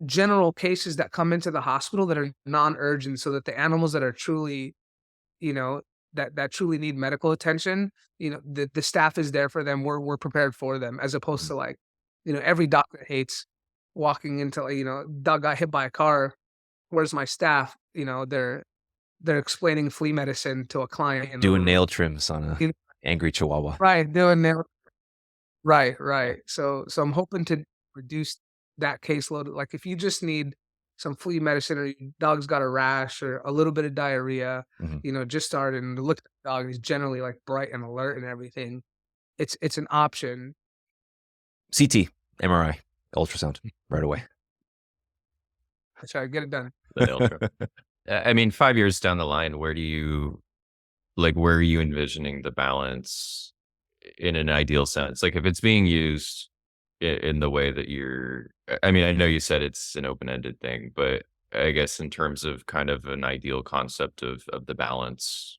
general cases that come into the hospital that are non-urgent, so that the animals that are truly, you know, that truly need medical attention, the staff is there for them. We're prepared for them, as opposed Mhm. to, like, every doctor hates walking into, like, dog got hit by a car. Where's my staff? They're explaining flea medicine to a client in the Doing room. nail trims on a You kn angry chihuahua. Right, doing nail right, right. So I'm hoping to reduce that caseload. Like, if you just need some flea medicine, or your dog's got a rash or a little bit of diarrhea, Mhm. just start and look at the dog, he's generally, like, bright and alert and everything. It's an option. CT, MRI, ultrasound right away. I try to get it done. The nail trim. I mean, 5 years down the line, where are you envisioning the balance in an ideal sense? Like, if it's being used in the way that I mean, I know you said it's an open-ended thing, but I guess in terms of kind of an ideal concept of the balance,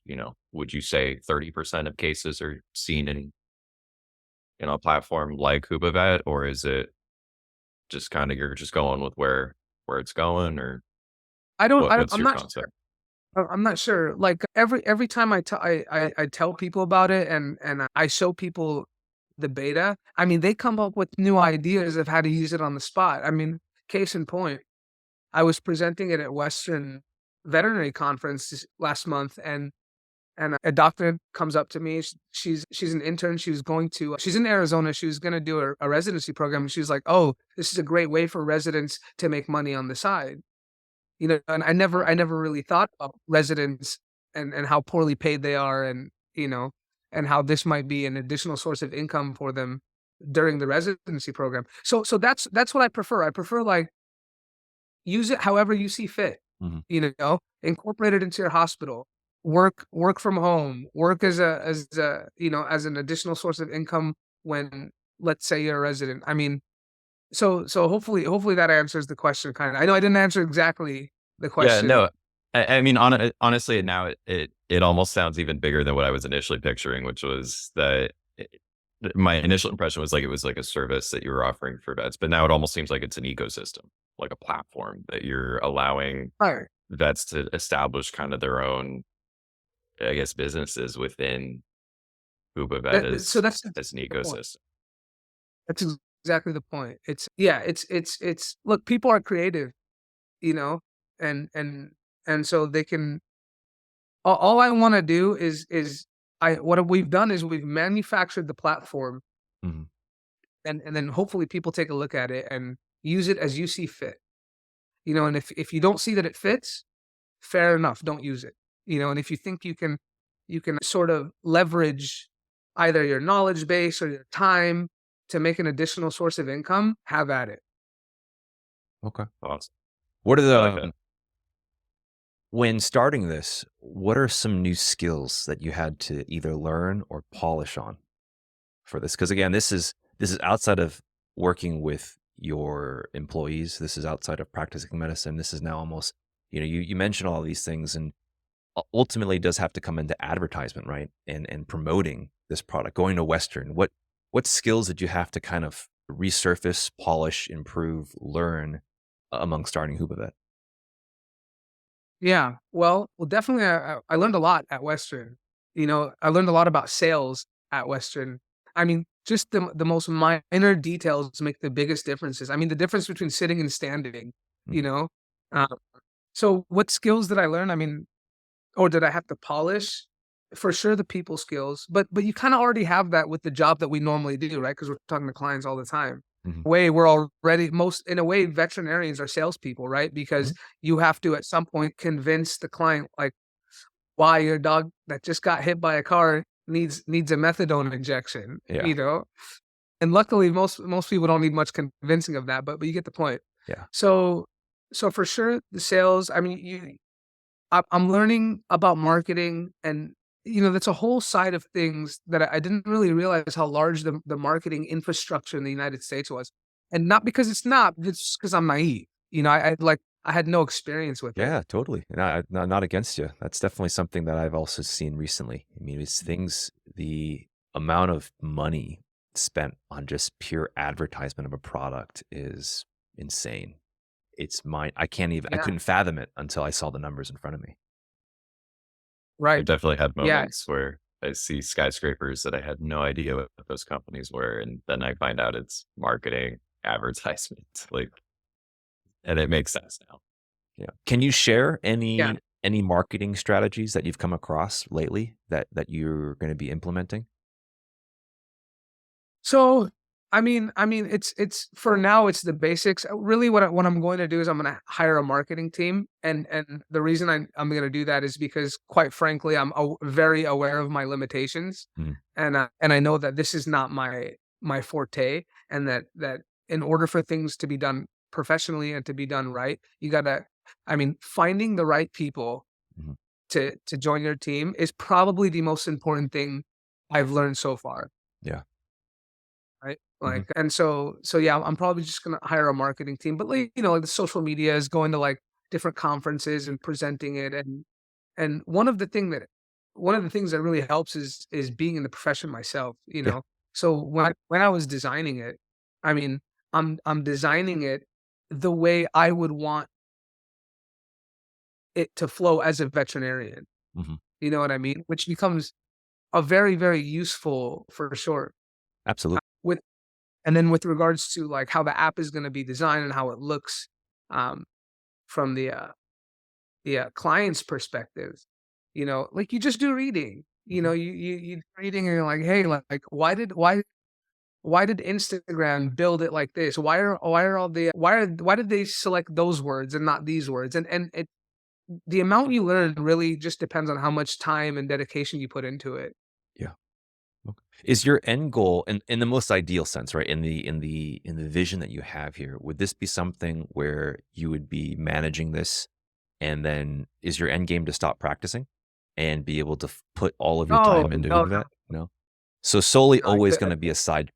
would you say 30% of cases are seen in a platform like Hubavet, or is it just kind of you're just going with where it's going, or what's I'm your not concept? I'm not sure. Like, every time I tell people about it, and I show people the beta, I mean, they come up with new ideas of how to use it on the spot. I mean, case in point, I was presenting it at Western Veterinary Conference last month, and a doctor comes up to me. She's an intern. She's in Arizona. She was gonna do a residency program, and she was like, "Oh, this is a great way for residents to make money on the side." And I never really thought about residents and how poorly paid they are, and how this might be an additional source of income for them during the residency program. So that's what I prefer. I prefer, like, use it however you see fit. Mhm. Incorporate it into your hospital. Work from home. Work as an additional source of income when, let's say, you're a resident. I mean, So hopefully that answers the question kind of. I know I didn't answer exactly the Yeah, question. no, I mean, honestly, now it almost sounds even bigger than what I was initially picturing, which was that my initial impression was like it was like a service that you were offering for vets, but now it almost seems like it's an ecosystem, like a platform that you're allowing All right. vets to establish kind of their own, I guess, businesses within Hubavet So as an the point. ecosystem. That's exactly the point. It's yeah, it's look, people are creative, you know, and and and so they can all I want to do is I what we've done is we've manufactured the platform Mhm. and then hopefully people take a look at it and use it as you see fit. You know, and if you don't see that it fits, fair enough, don't use it. You know, and if you think you can sort of leverage either your knowledge base or your time to make an additional source of income, have at it. Okay. Awesome. What are I like that. the when starting this, what are some new skills that you had to either learn or polish on for this? Because again, this is outside of working with your employees. This is outside of practicing medicine. This is now almost, you mentioned all these things and ultimately does have to come into advertisement, right? And promoting this product, going to Western. What skills did you have to kind of resurface, polish, improve, learn among starting Hubavet? Yeah. Well, definitely I learned a lot at Western. You know, I learned a lot about sales at Western. I mean, just the most minor details make the biggest differences. I mean, the difference between sitting and standing, you Mhm. know. Uh, so what skills did I learn? I mean, or did I have to polish? For sure, the people skills, but you kind of already have that with the job that we normally do, right? Because we're talking to clients all the time. Mhm. Way we're already most in a way, veterinarians are salespeople, right? Because Mhm. you have to at some point convince the client like why your dog that just got hit by a car needs a methadone injection, Yeah. you know. And luckily, most people don't need much convincing of that, but you get the point. Yeah. So so for sure, the sales. I mean, I'm learning about marketing and, you know, that's a whole side of things that I didn't really realize how large the marketing infrastructure in the United States was. And not because it's not, it's because I'm naive. You know, I had no experience with it. Yeah, totally. And not against you. That's definitely something that I've also seen recently. I mean, it's things, the amount of money spent on just pure advertisement of a product is insane. It's mine. I Yeah, couldn't fathom it until I saw the numbers in front of me. I've right. definitely had Yeah, moments where I see skyscrapers that I had no idea what those companies were, and then I find out it's marketing, advertisement, like, and it makes sense now. Yeah. Can you share yeah. any marketing strategies that you've come across lately that you're going to be implementing? So, it's for now, it's the basics. Really, what I'm going to do is I'm gonna hire a marketing team, and the reason I'm gonna do that is because, quite frankly, I'm very aware of my limitations, Mm. and I know that this is not my forte, and that in order for things to be done professionally and to be done right, you gotta, finding the right people Mhm. to join your team is probably the most important thing I've learned so far. Yeah. Right? Mhm. Like, and so yeah, I'm probably just gonna hire a marketing team, but like, you know, like the social media is going to like different conferences and presenting it, and one of the things that really helps is being in the profession myself, you Yeah. know. So when I was designing it, I mean, I'm designing it the way I would want it to flow as a veterinarian. Mhm. You know what I mean? Which becomes a very, very useful for sure. Absolutely. With And then with regards to, like, how the app is gonna be designed and how it looks, um, from the client's perspective, you know, like, you just do reading, you know, Mhm. you reading and you're like, "Hey, like, why did Instagram build it like this? Why are all the why did they select those words and not these words?" And it the amount you learn really just depends on how much time and dedication you put into it. Yeah. Okay. Is your end goal in the most ideal sense, right? In the vision that you have here, would this be something where you would be managing this and then is your end game to stop practicing and be able to put all of your No, time into no, Hubavet? No. So solely no, always going to be a side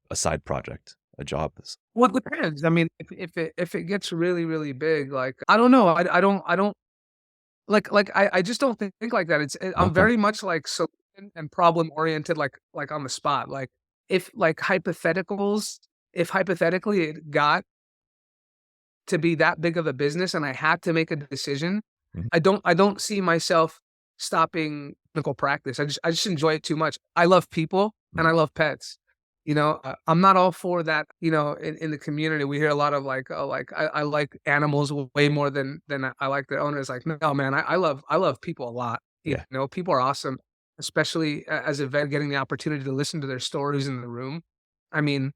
project a job is. Well, it depends. I mean, if it gets really, really big, like, I don't know. I don't I just don't think like that. I'm Okay. very much like solution and problem oriented, like on the spot. Like if like hypotheticals, if hypothetically it got to be that big of a business and I had to make a decision, Mhm. I don't see myself stopping clinical practice. I just enjoy it too much. I love people and Mhm. I love pets. I'm not all for that. In the community, we hear a lot of like, oh, like I like animals way more than I like their owners. Like, no, man, I love people a lot. Yeah. People are awesome, especially as a vet, getting the opportunity to listen to their stories in the room. I mean,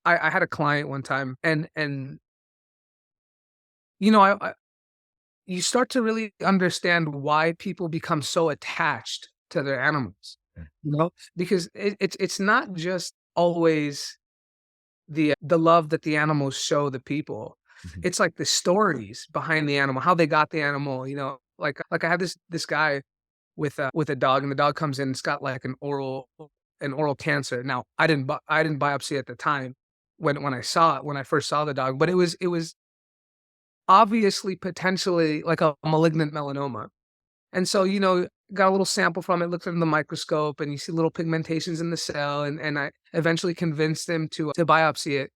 I had a client one time, and you know, you start to really understand why people become so attached to their animals, Mm. because it's not just always the love that the animals show the people. Mhm. It's like the stories behind the animal, how they got the animal. Like I have this guy with a dog, and the dog comes in, it's got like an oral cancer. Now I didn't biopsy at the time when I first saw the dog, but it was obviously potentially like a malignant melanoma. And so, got a little sample from it, looked under the microscope, and you see little pigmentations in the cell. And I eventually convinced him to biopsy it.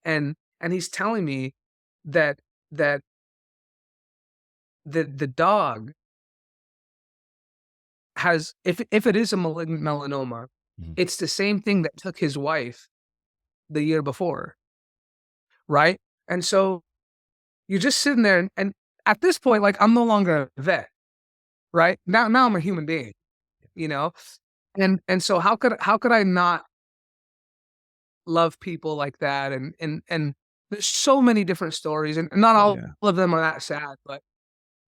And he's telling me that that the dog has, if it is a malignant melanoma, Mhm. it's the same thing that took his wife the year before, right? And so you're just sitting there, and at this point, like, I'm no longer a vet, right? Now I'm a human being, you know? And so how could I not love people like that? And there's so many different stories, and not Oh, all yeah. of them are that sad, but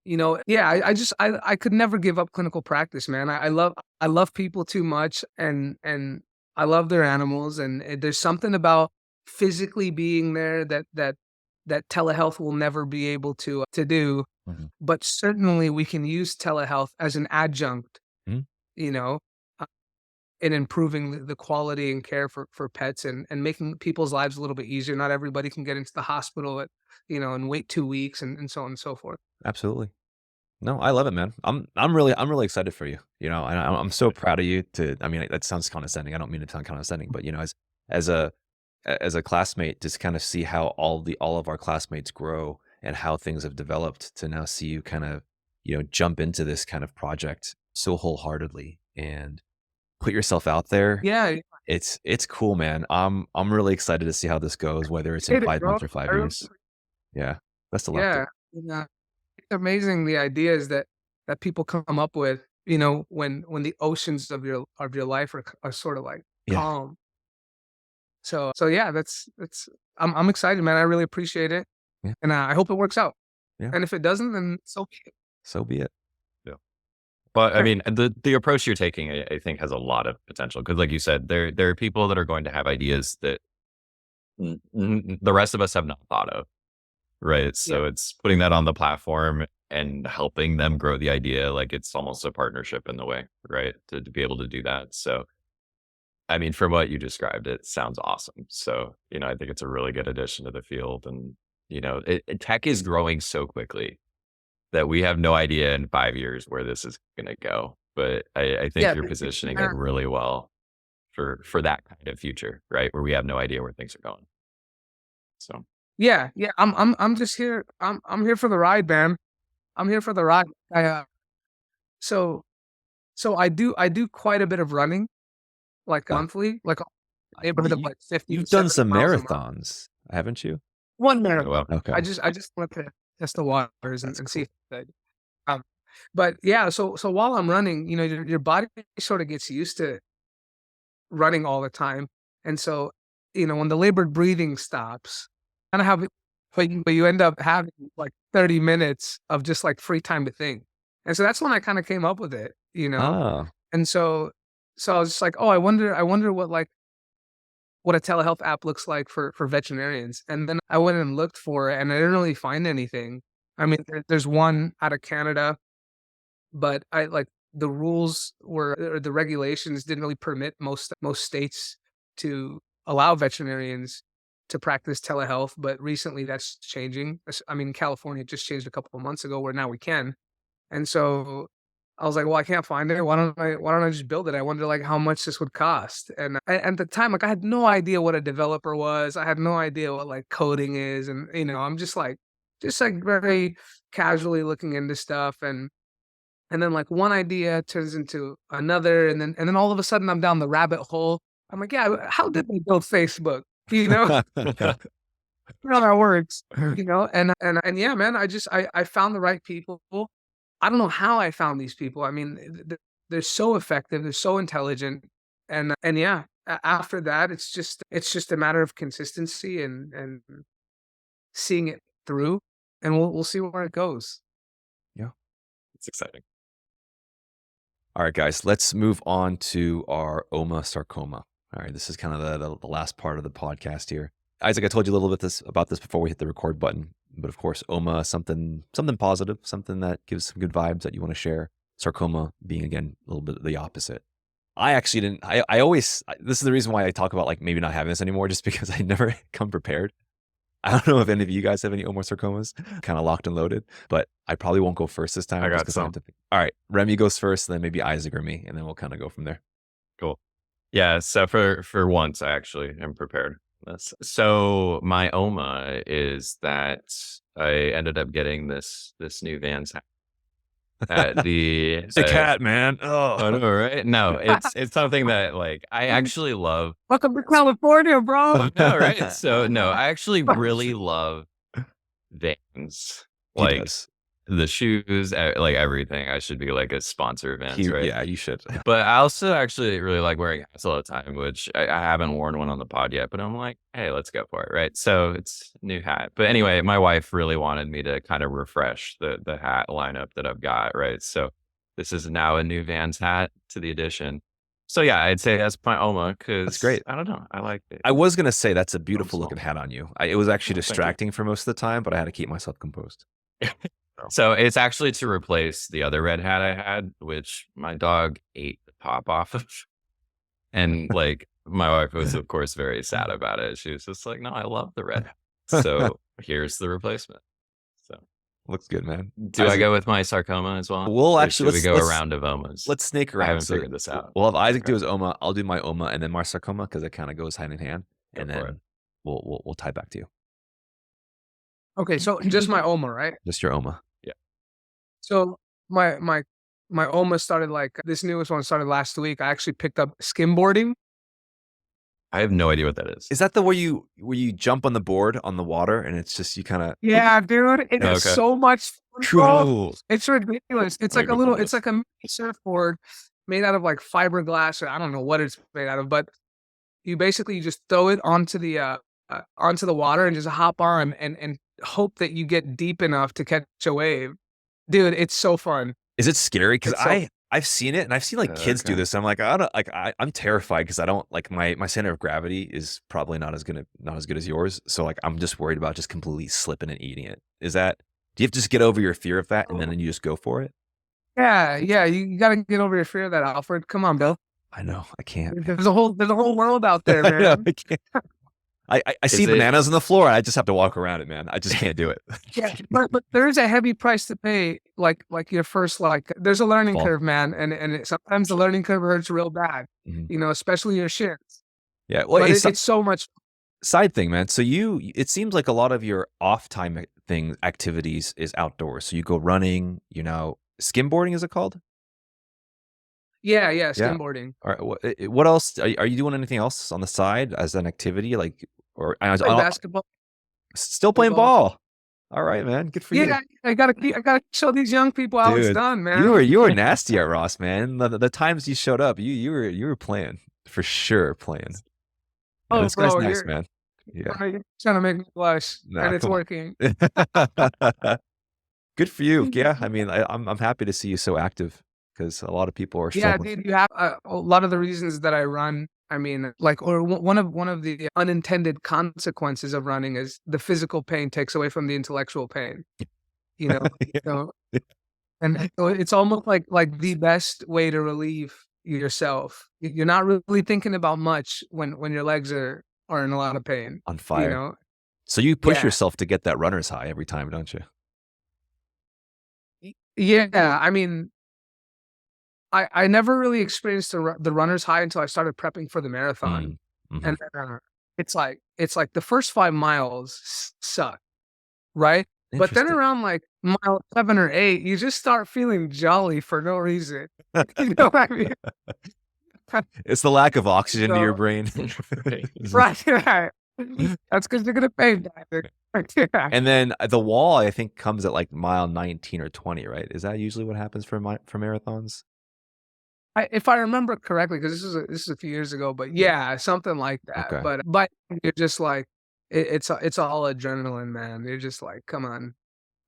yeah, I could never give up clinical practice, man. I love people too much, and I love their animals, and there's something about physically being there that telehealth will never be able to do. Mhm. But certainly we can use telehealth as an adjunct, Mhm. you know, uh, in improving the quality and care for pets, and making people's lives a little bit easier. Not everybody can get into the hospital and wait 2 weeks, and so on and so forth. Absolutely. No, I love it, man. I'm really excited for you. And I'm so proud of you. I mean, that sounds condescending. I don't mean to sound condescending, but as a classmate, just kind of see how all of our classmates grow and how things have developed to now see you kind of jump into this kind of project so wholeheartedly and put yourself out there. Yeah, It's cool, man. I'm really excited to see how this goes, whether it's in hit it, 5 months bro. or I 5 years. really Yeah, best of luck, dude. Yeah, yeah. It's amazing the ideas that people come up with, when the oceans of your life are sort of like Yeah, calm. So yeah, that's I'm excited, man. I really appreciate it, yeah, and I hope it works out. yeah. And if it doesn't, then so be it. So be it. Yeah. But I mean, the approach you're taking, I think, has a lot of potential because, like you said, there are people that are going to have ideas that the rest of us have not thought of. Right. Yeah, So it's putting that on the platform and helping them grow the idea. Like it's almost a partnership in the way, right? To be able to do that. So, I mean, from what you described, it sounds awesome. So, I think it's a really good addition to the field. And, tech is growing so quickly that we have no idea in 5 years where this is going to go. But I think yeah, you're positioning it really well for that kind of future, right? Where we have no idea where things are going. So, yeah. I'm just here. I'm here for the ride, man. I'm here for the ride. So so I do quite a bit of running, like Yeah. monthly, like a neighborhood of You like 50 to you've done 70 some miles a month. marathons, haven't you? One oh, well, marathon. I Okay, just I just want to test the waters and, that's and see cool. if it's good. Um, but yeah, so while I'm running, your body sort of gets used to running all the time. And so, when the labored breathing stops, kind of have it, but you end up having like 30 minutes of just like free time to think. And so that's when I kind of came up with it. Ah, And so I was just like, oh, I wonder what a telehealth app looks like for veterinarians. And then I went and looked for it, and I didn't really find anything. I mean, there's one out of Canada, but I like the rules were or the regulations didn't really permit most states to allow veterinarians to practice telehealth, but recently that's changing. I mean, California just changed a couple of months ago where now we can. And so I was like, well, I can't find it. Why don't I just build it? I wonder like how much this would cost. And at the time, like I had no idea what a developer was. I had no idea what like coding is. And I'm just like very casually looking into stuff. And then like one idea turns into another. And then all of a sudden I'm down the rabbit hole. I'm like, yeah, how did they build Facebook? You know, how that works, and yeah, man, I found the right people. I don't know how I found these people. I mean, they're so effective, they're so intelligent, and yeah, after that, it's just a matter of consistency and seeing it through, and we'll see where it goes. Yeah, It's exciting. all right, guys, let's move on to our OMA sarcoma. All right, this is kind of the last part of the podcast here. Isaac, I told you a little bit about this before we hit the record button, but of course, OMA, something positive, something that gives some good vibes that you want to share. Sarcoma being, again, a little bit the opposite. I actually didn't, I always, this is the reason why I talk about like maybe not having this anymore, just because I never come prepared. I don't know if any of you guys have any OMA sarcomas, kind of locked and loaded, but I probably won't go first this time. I got just 'cause some. have to think. All right, Remy goes first, and then maybe Isaac or me, and then we'll kind of go from there. Cool. Yeah. So for once, I actually am prepared. So my OMA is that I ended up getting this new Vans hat at the It's a cat, man. I Oh, know, right? No, it's something that like I actually love. Welcome to California, bro. No, right? So no, I actually really love Vans. he Like does. the shoes, like everything. I should be like a sponsor of Vans, right? Yeah, you should. But I also actually really like wearing hats all the time, which I haven't worn one on the pod yet, but I'm like, hey, let's go for it, right? So it's a new hat. But anyway, my wife really wanted me to kind of refresh the hat lineup that I've got, right? So this is now a new Vans hat to the addition. So yeah, I'd say that's my OMA because That's great. I don't know. I like it. I was gonna say that's a beautiful small. looking hat on you. It was actually Oh, thank you. distracting for most of the time, but I had to keep myself composed. So it's actually to replace the other red hat I had, which my dog ate the top off of. And like my wife was, of course, very sad about it. She was just like, no, I love the red hat. So here's the replacement. So Looks good, man. do I Isaac, go with my sarcoma as well? We'll Or actually should we go a round of OMAs? let's snake I around. haven't So figured this out. we'll have Isaac do Okay. his OMA. I'll do my OMA, and then my sarcoma because it kind of goes hand in hand, Go and for it. then we'll tie back to you. Okay, so just my OMA, right? Just your OMA. So my OMA started like this newest one started last week. I actually picked up skimboarding. I have no idea what that is. Is that the where you jump on the board on the water and it's just you kind of Yeah, dude, it's Okay. so much fun, bro. cool? It's ridiculous. It's I'm like a gonna little, Google it's like a mini surfboard made out of like fiberglass, or I don't know what it's made out of, but you basically just throw it onto the water and just hop on and hope that you get deep enough to catch a wave. Dude, it's so fun. Is it scary? Because It's so I've seen it and I've seen like kids do Okay. this. I'm like I don't like I'm terrified because I don't like my center of gravity is probably not as good as yours. So like I'm just worried about just completely slipping and eating it. Do you have to just get over your fear of that and then you just go for it? yeah, you gotta get over your fear of that, Alfred. Come on, Bill. I know I can't. man. There's a whole world out there, I know, man. I can't. I see Is it- bananas on the floor and I just have to walk around it, man. I just can't do it. Yeah, but there is a heavy price to pay. Like your first, like there's a learning Fall. curve, man, and sometimes the learning curve hurts real bad. Mhm. Especially your shins. Yeah. Well, But it's it's so much. side thing, man. So it seems like a lot of your off time activities is outdoors. So you go running, skimboarding, is it called? Yeah, Yeah. skimboarding. All right. What else? Are you doing anything else on the side as an activity? Like, or Play basketball. still playing Football. ball? All right, man. Good for you. Yeah, I gotta show these young people how it's Dude, done, man. You were nasty at Ross, man. The times you showed up, you were playing for sure, playing. Oh, This guy's bro, nice, you're man. Yeah. you're trying to make me blush, Nah, and it's come on. working. Good for you. Yeah, I mean, I'm happy to see you so active because a lot of people are Yeah, struggling. dude, you have a lot of the reasons that I run. I mean, like, or one of the unintended consequences of running is the physical pain takes away from the intellectual pain. You know, Yeah. so, and so it's almost like the best way to relieve yourself. You're not really thinking about much when your legs are are in a lot of pain. On You fire. know? So you push Yeah. yourself to get that runner's high every time, don't you? Yeah. I mean, I never really experienced the runner's high until I started prepping for the marathon. Mm-hmm. And it's like the first 5 miles suck, right? But then Interesting. around like mile 7 or 8, you just start feeling jolly for no reason. You know what I mean? It's the lack of oxygen to your So brain. right. That's because you're gonna pay that. Yeah. And then the wall, I think, comes at like mile 19 or 20, right? Is that usually what happens for marathons? If I remember correctly, because this is a few years ago, but yeah, something like that. Okay. But you're just like it's all adrenaline, man. You're just like, come on,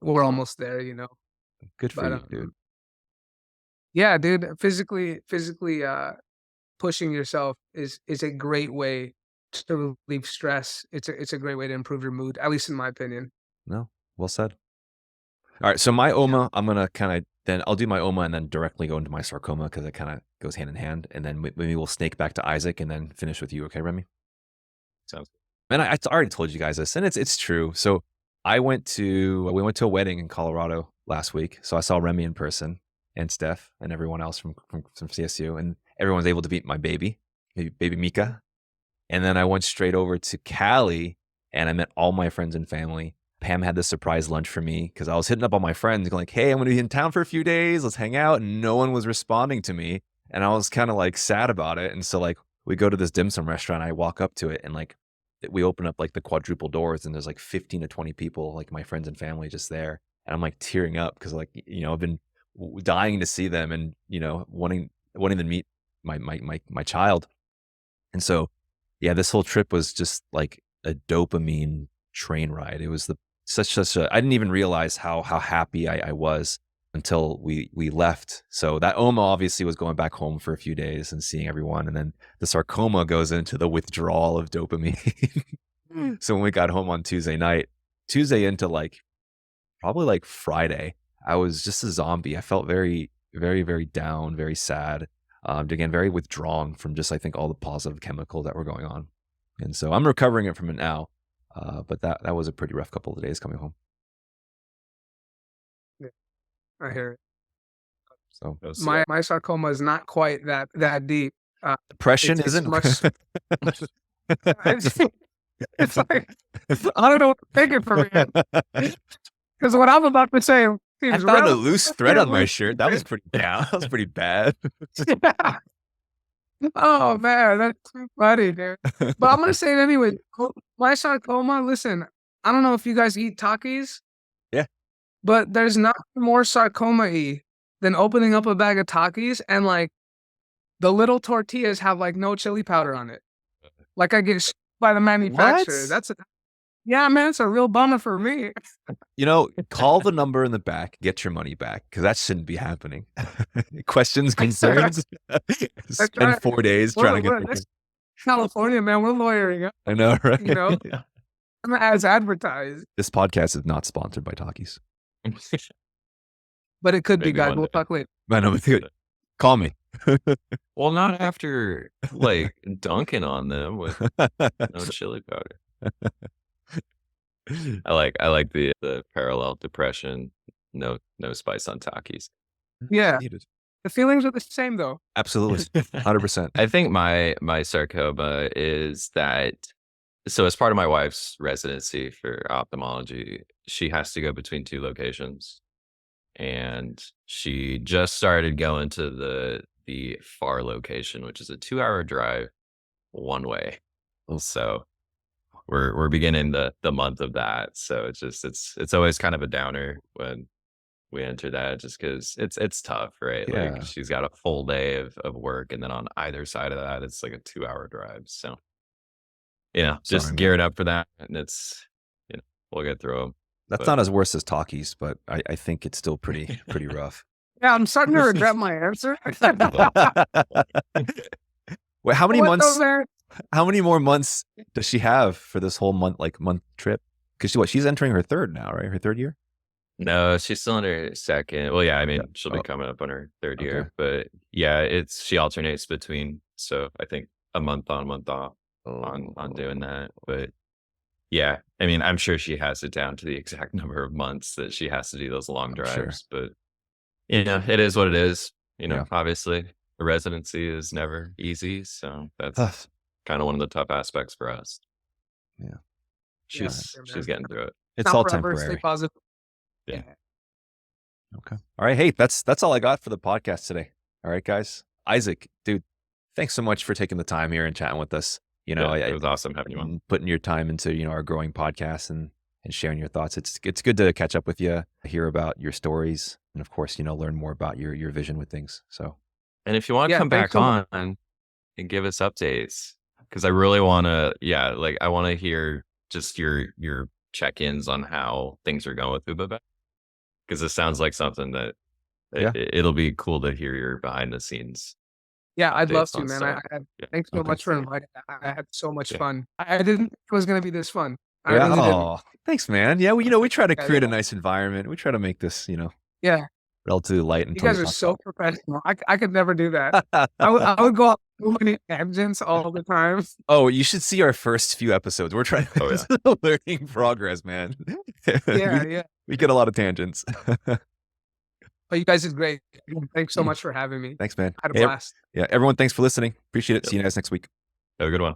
we're almost there, you know. Good for But you, dude. yeah, dude, physically, pushing yourself is a great way to relieve stress. It's a great way to improve your mood, at least in my opinion. No, well said. All right, so my OMA, I'm gonna kind of then I'll do my OMA and then directly go into my sarcoma because it kind of goes hand in hand, and then maybe we'll snake back to Isaac and then finish with you. Okay, Remy? Sounds And I already told you guys this, and it's true. So we went to a wedding in Colorado last week. So I saw Remy in person and Steph and everyone else from CSU, and everyone was able to meet my baby Mika. And then I went straight over to Cali and I met all my friends and family. Pam had this surprise lunch for me because I was hitting up all my friends going like, hey, I'm going to be in town for a few days. Let's hang out. And no one was responding to me. And I was kind of like sad about it. And so like we go to this dim sum restaurant. I walk up to it and like we open up like the quadruple doors and there's like 15 to 20 people, like my friends and family just there. And I'm like tearing up because like, you know, I've been dying to see them and, you know, wanting to meet my child. And so, yeah, this whole trip was just like a dopamine train ride. It was such a, I didn't even realize how happy I was until we left. So that OMA obviously was going back home for a few days and seeing everyone. And then the sarcoma goes into the withdrawal of dopamine. So when we got home on Tuesday into like, probably like Friday, I was just a zombie. I felt very, very, very down, very sad. Again, very withdrawn from just, I think, all the positive chemicals that were going on. And so I'm recovering it from it now. But that was a pretty rough couple of days coming home. Yeah, I hear it. So my sarcoma is not quite that deep. depression it's isn't much. It's like I don't know what to take it from you. Because what I'm about to say I seems found a loose thread on my shirt. That was pretty down. That was pretty bad. Yeah. Oh man, that's too funny, dude. But I'm gonna say it anyway. My sarcoma. Listen, I don't know if you guys eat Takis. Yeah. But there's nothing more sarcoma-y than opening up a bag of Takis and like the little tortillas have like no chili powder on it. Like I get by the manufacturer. What? Yeah, man, it's a real bummer for me. You know, call the number in the back, get your money back, because that shouldn't be happening. Questions, concerns, spend 4 days trying to get that's California, man. We're lawyering up, I know, right? you know, Yeah. as advertised. This podcast is not sponsored by Takis. But it could be, Maybe guys. one We'll day. talk later. I know. Call me. Well, not after like dunking on them with no chili powder. I like the parallel depression, no spice on Takis. Yeah. Needed. The feelings are the same, though. Absolutely. 100%. I think my sarcoma is that, so as part of my wife's residency for ophthalmology, she has to go between 2 locations. And she just started going to the far location, which is a 2-hour drive one way. So we're beginning the month of that. So it's always kind of a downer when we enter that, just because it's tough, right? Yeah. Like she's got a full day of work, and then on either side of that, it's like a 2-hour drive. So just Sorry, man. gearing up for that, and it's we'll get through them. That's not as worse as Takis, but I think it's still pretty rough. Yeah, I'm starting to regret my answer. Wait, how many What months? though, man? How many more months does she have for this whole month trip? Because she's entering her 3rd now, right? Her 3rd year. No, she's still in her 2nd. Well, yeah, I mean, Yeah. she'll be coming up on her 3rd Okay. year, but yeah, she alternates between. So I think a month on, month off. on doing that. But yeah, I mean, I'm sure she has it down to the exact number of months that she has to do those long I'm sure. drives. But it is what it is. Yeah. Obviously, the residency is never easy, so that's Tough. kind of one of the tough aspects for us. Yeah. She's man. getting through it. It's Not all forever. Stay temporary. positive. Yeah. Okay. All right. Hey, that's all I got for the podcast today. All right, guys. Isaac, dude, thanks so much for taking the time here and chatting with us. It was awesome having you on. Putting your time into, our growing podcast and sharing your thoughts. It's good to catch up with you, hear about your stories, and of course, learn more about your vision with things. So, And if you want to Yeah, come thanks back so much. on and give us updates, because I really want to, I want to hear just your check-ins on how things are going with Hubavet, because it sounds like something that Yeah. it'll be cool to hear your behind the scenes. Yeah, I'd love updates to, on man. stuff. Thanks so Okay. much for inviting. I had so much Yeah. fun. I didn't think it was gonna be this fun. I yeah. really didn't. Oh, thanks, man. Yeah, we try to Yeah, create a yeah. nice environment. We try to make this, Yeah, relatively light and you guys are so professional. I could never do that. I would go off so many tangents all the time. Oh, you should see our first few episodes. We're trying Oh, this is a learning progress, man. Yeah, we, yeah. we get a lot of tangents. But you guys did great. Thanks so Mm. much for having me. Thanks, man. I had a Hey, blast. yeah, everyone, thanks for listening. Appreciate it. Yep. See you guys next week. Have a good one.